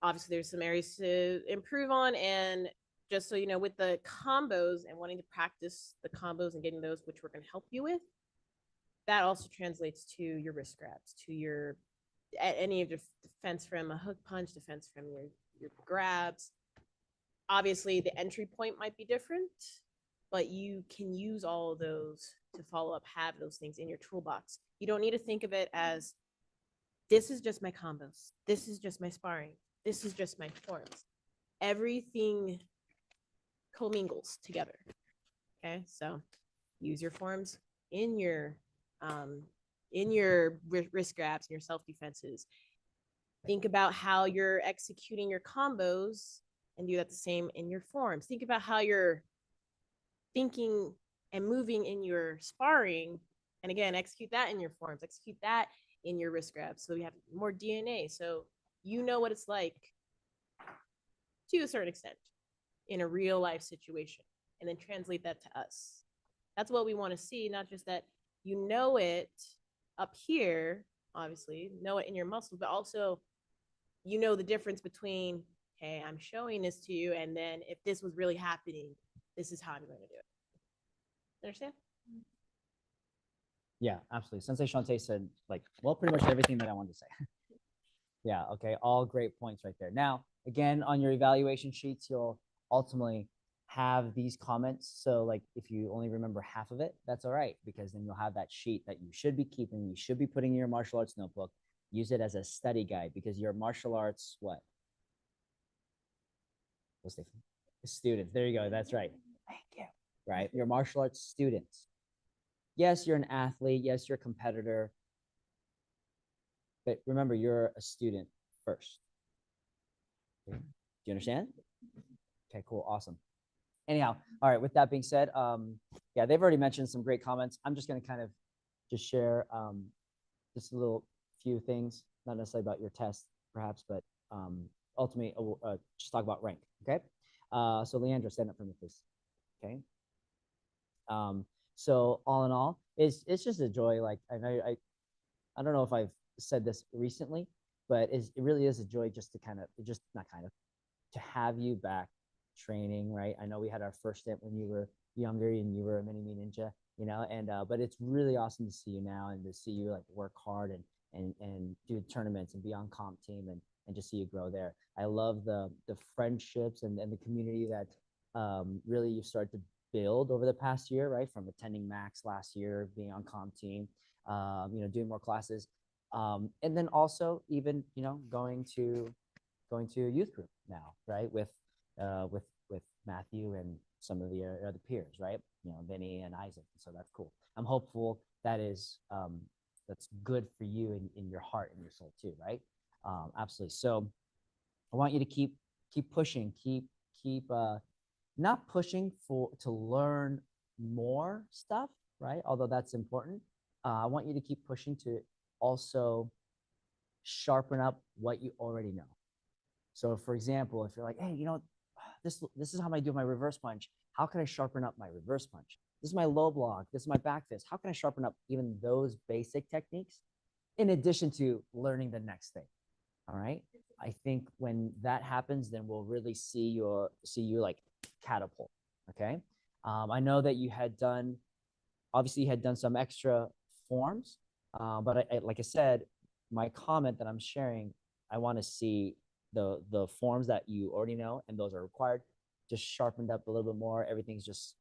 Obviously, there's some areas to improve on, and just so you know, with the combos and wanting to practice the combos and getting those, which we're going to help you with, that also translates to your wrist grabs, to your any of your defense from a hook punch, defense from your grabs. Obviously, the entry point might be different, but you can use all of those to follow up, have those things in your toolbox. You don't need to think of it as, this is just my combos, this is just my sparring, this is just my forms. Everything commingles together. Okay, so use your forms in your wrist grabs and your self defenses. Think about how you're executing your combos and do that the same in your forms. Think about how you're thinking and moving in your sparring, and again, execute that in your forms, execute that in your wrist grabs. So you have more DNA. So you know what it's like to a certain extent in a real life situation, and then translate that to us. That's what we want to see, not just that you know it up here, obviously, know it in your muscles, but also you know the difference between, hey, I'm showing this to you, and then if this was really happening, this is how I'm going to do it. Understand? Yeah, absolutely. Sensei Shante said like, well, pretty much everything that I wanted to say. Yeah, okay, all great points right there. Now, again, on your evaluation sheets, you'll ultimately have these comments. So like if you only remember half of it, that's all right, because then you'll have that sheet that you should be keeping, you should be putting in your martial arts notebook, use it as a study guide because your martial arts, what? What's the students, there you go, that's right. Thank you. Right, your martial arts students. Yes, you're an athlete, yes, you're a competitor, but remember, you're a student first. Do you understand? Okay, cool, awesome. Anyhow, all right, with that being said, yeah, they've already mentioned some great comments. I'm just going to kind of just share just a little few things, not necessarily about your test perhaps, but ultimately just talk about rank. Okay, so Leandra, stand up for me, please. Okay. So all in all, it's just a joy. Like I know I don't know if I've said this recently, but it really is a joy just to kind of, just not kind of, to have you back training, right? I know we had our first stint when you were younger and you were a mini me ninja, you know, and but it's really awesome to see you now and to see you like work hard and do tournaments and be on comp team and just see you grow there. I love the friendships and the community that really you've started to build over the past year, right? From attending Max last year, being on comp team, you know, doing more classes, and then also even, you know, going to a youth group now, right? With Matthew and some of the other peers, right? You know, Vinny and Isaac. So that's cool. I'm hopeful that is that's good for you in your heart and your soul too, right? Absolutely. So I want you to keep pushing, keep not pushing to learn more stuff, right? Although that's important. I want you to keep pushing to also sharpen up what you already know. So for example, if you're like, hey, you know, this is how I do my reverse punch. How can I sharpen up my reverse punch? This is my low block. This is my back fist. How can I sharpen up even those basic techniques in addition to learning the next thing? All right. I think when that happens, then we'll really see you like catapult. Okay. I know that you had done, obviously you had done some extra forms, but like I said, my comment that I'm sharing, I want to see the forms that you already know, and those are required, just sharpened up a little bit more. Everything's just,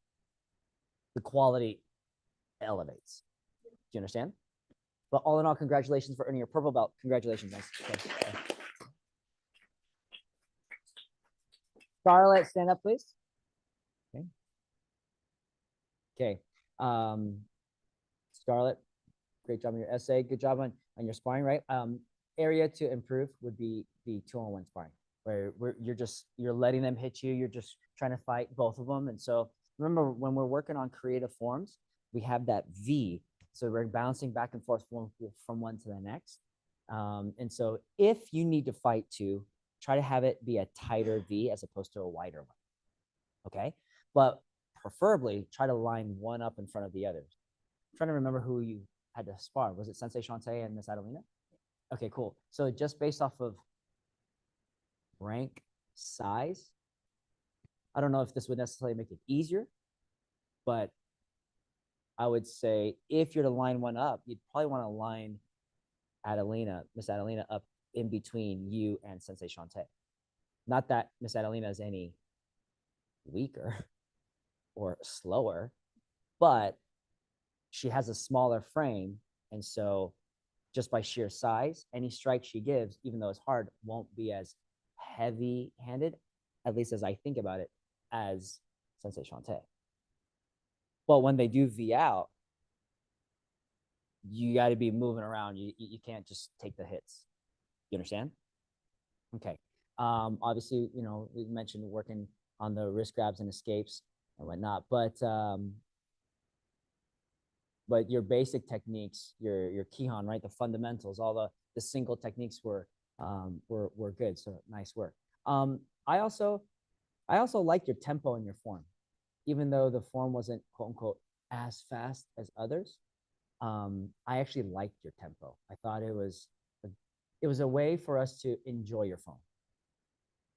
the quality elevates. Do you understand? But all in all, congratulations for earning your purple belt. Congratulations, guys. Okay. Scarlett, stand up, please. Okay. Okay. Scarlett, great job on your essay. Good job on your sparring, right? Area to improve would be the 2-on-1 sparring, where you're letting them hit you. You're just trying to fight both of them. And so remember, when we're working on creative forms, we have that V. So we're bouncing back and forth from one to the next. And so if you need to fight two, try to have it be a tighter V as opposed to a wider one. Okay. But preferably try to line one up in front of the others. I'm trying to remember who you had to spar. Was it Sensei Shante and Miss Adelina? Okay, cool. So just based off of rank, size, I don't know if this would necessarily make it easier, but I would say if you're to line one up, you'd probably want to line Adelina, Miss Adelina, up in between you and Sensei Shante. Not that Miss Adelina is any weaker or slower, but she has a smaller frame. And so just by sheer size, any strike she gives, even though it's hard, won't be as heavy handed, at least as I think about it, as Sensei Shante. But when they do V out, you got to be moving around. You can't just take the hits. You understand? Okay. Obviously, you know, we mentioned working on the wrist grabs and escapes and whatnot, but your basic techniques, your Kihon, right? The fundamentals, all the single techniques were good. So nice work. I also liked your tempo and your form, even though the form wasn't quote unquote as fast as others. I actually liked your tempo. I thought it was it was a way for us to enjoy your phone.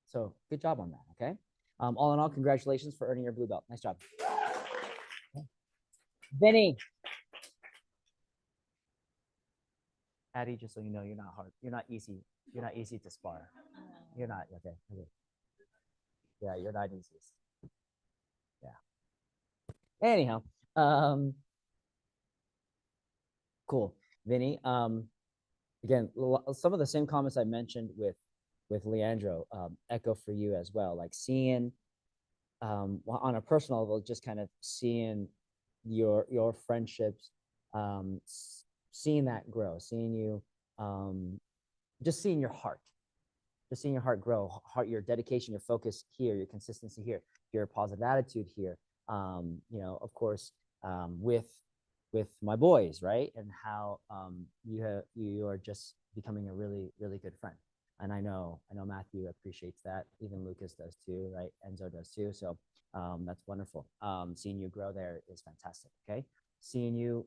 So good job on that. Okay. All in all, congratulations for earning your blue belt. Nice job. Vinny. Addie, just so you know, you're not hard. You're not easy. You're not easy to spar. You're not. Okay. Okay. Yeah, you're not easy. Yeah. Anyhow, cool. Vinny, again, some of the same comments I mentioned with Leandro, echo for you as well. Like seeing, on a personal level, just kind of seeing your friendships, seeing that grow, seeing you, just seeing your heart, grow, your dedication, your focus here, your consistency here, your positive attitude here. You know, of course, with my boys, right? And how you are just becoming a really, really good friend. And I know Matthew appreciates that. Even Lucas does too, right? Enzo does too. So that's wonderful. Seeing you grow there is fantastic. Okay. Seeing you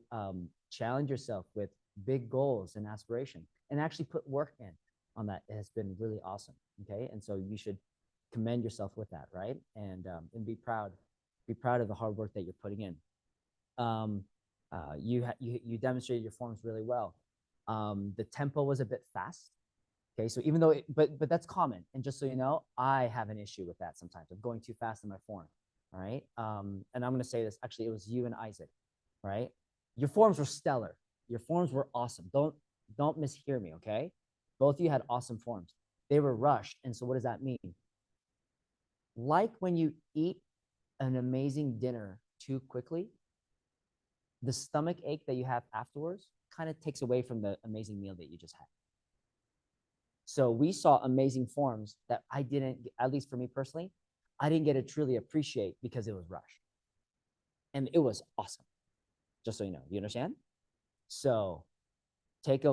challenge yourself with big goals and aspiration and actually put work in on that has been really awesome. Okay. And so you should commend yourself with that, right? And be proud of the hard work that you're putting in. You demonstrated your forms really well. The tempo was a bit fast. Okay, so even though, but that's common. And just so you know, I have an issue with that sometimes of going too fast in my form. All right. And I'm going to say this, actually, it was you and Isaac, right? Your forms were stellar. Your forms were awesome. Don't mishear me. Okay. Both of you had awesome forms. They were rushed. And so what does that mean? Like when you eat an amazing dinner too quickly, the stomach ache that you have afterwards kind of takes away from the amazing meal that you just had. So we saw amazing forms that I didn't, at least for me personally, I didn't get to truly appreciate because it was rushed. And it was awesome. Just so you know, you understand? So take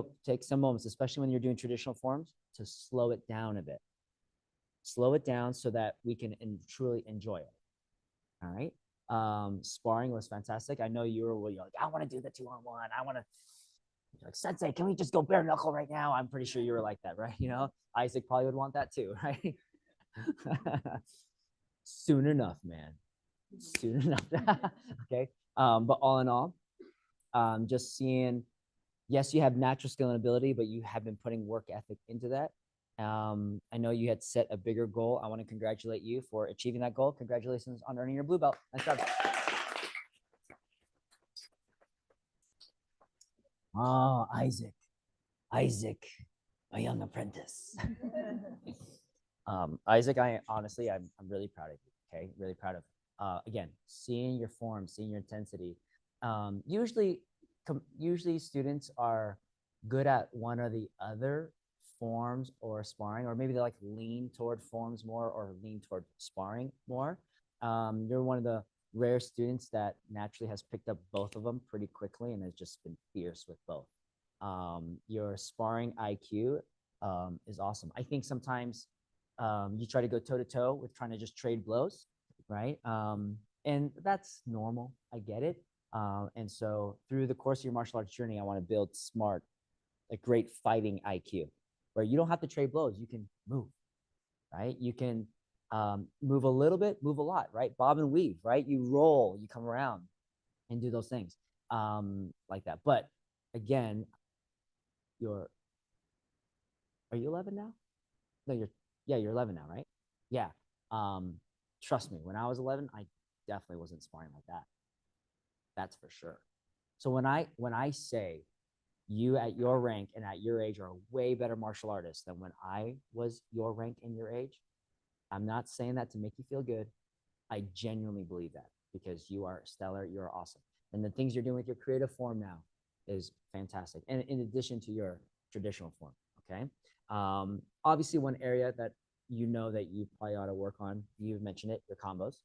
some moments, especially when you're doing traditional forms, to slow it down a bit. Slow it down so that we can truly enjoy it. All right. Sparring was fantastic. I know you're like, I want to do the 2-on-1. I want to, like, Sensei, can we just go bare knuckle right now? I'm pretty sure you were like that, right? You know, Isaac probably would want that too, right? Soon enough, man. Soon enough. Okay. But all in all, just seeing, yes, you have natural skill and ability, but you have been putting work ethic into that. I know you had set a bigger goal. I want to congratulate you for achieving that goal. Congratulations on earning your blue belt. Nice job. Oh, Isaac, my young apprentice. Isaac, I'm really proud of you. Okay, really proud of. Again, seeing your form, seeing your intensity. Usually students are good at one or the other, forms or sparring, or maybe they like lean toward forms more or lean toward sparring more. You're one of the rare students that naturally has picked up both of them pretty quickly and has just been fierce with both. Your sparring IQ is awesome. I think sometimes you try to go toe to toe with trying to just trade blows, right? And that's normal. I get it. And so through the course of your martial arts journey, I want to build a great fighting IQ, where you don't have to trade blows. You can move, right? You can move a little bit, move a lot, right? Bob and weave, right? You roll, you come around and do those things like that. But again, are you 11 now? No, you're 11 now, right? Yeah. Trust me, when I was 11, I definitely wasn't sparring like that. That's for sure. So when I say you at your rank and at your age are a way better martial artist than when I was your rank and your age, I'm not saying that to make you feel good. I genuinely believe that, because you are stellar, you're awesome. And the things you're doing with your creative form now is fantastic. And in addition to your traditional form, okay? Obviously, one area that you know that you probably ought to work on, you've mentioned it, your combos,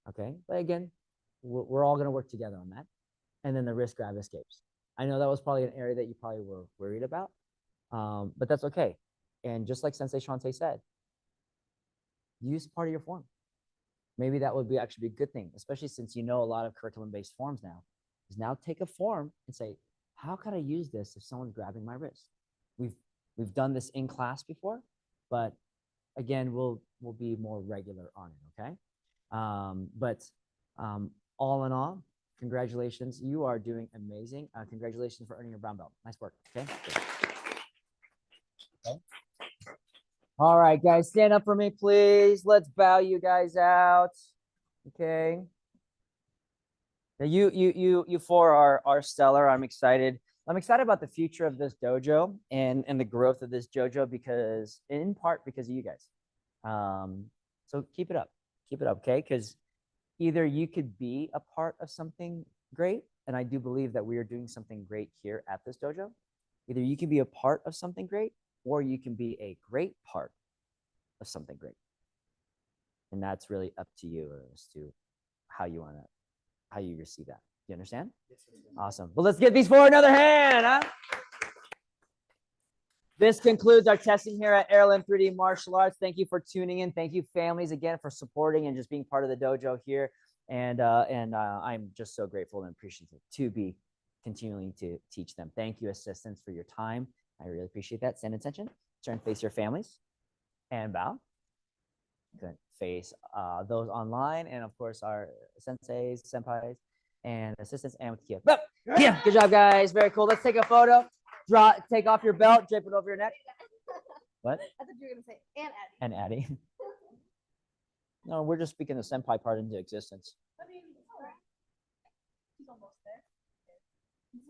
okay? But again, we're all gonna work together on that. And then the wrist grab escapes. I know that was probably an area that you probably were worried about, but that's okay. And just like Sensei Shante said, use part of your form. Maybe that would actually be a good thing, especially since you know a lot of curriculum-based forms now, is now take a form and say, how can I use this if someone's grabbing my wrist? We've done this in class before, but again, we'll be more regular on it, okay? All in all, congratulations. You are doing amazing. Congratulations for earning your brown belt. Nice work, okay? Okay. All right, guys, stand up for me, please. Let's bow you guys out, okay? Now you four are stellar. I'm excited. I'm excited about the future of this dojo and the growth of this dojo because in part because of you guys. So keep it up, okay? Because either you could be a part of something great, and I do believe that we are doing something great here at this dojo. Either you can be a part of something great, or you can be a great part of something great, and that's really up to you as to how you receive that. You understand? Awesome. Well, let's give these four another hand, huh? This concludes our testing here at Erolin 3D Martial Arts. Thank you for tuning in. Thank you, families, again, for supporting and just being part of the dojo here. And I'm just so grateful and appreciative to be continuing to teach them. Thank you, assistants, for your time. I really appreciate that. Stand attention. Turn, face your families, and bow. Good. Face those online, and of course our senseis, senpais, and assistants, and with Kia. Kia, good job, guys. Very cool. Let's take a photo. Take off your belt, drape it over your neck. What? I thought you were gonna say and Addie. And Addie. No, we're just speaking the senpai part into existence. I mean, all right. He's almost there.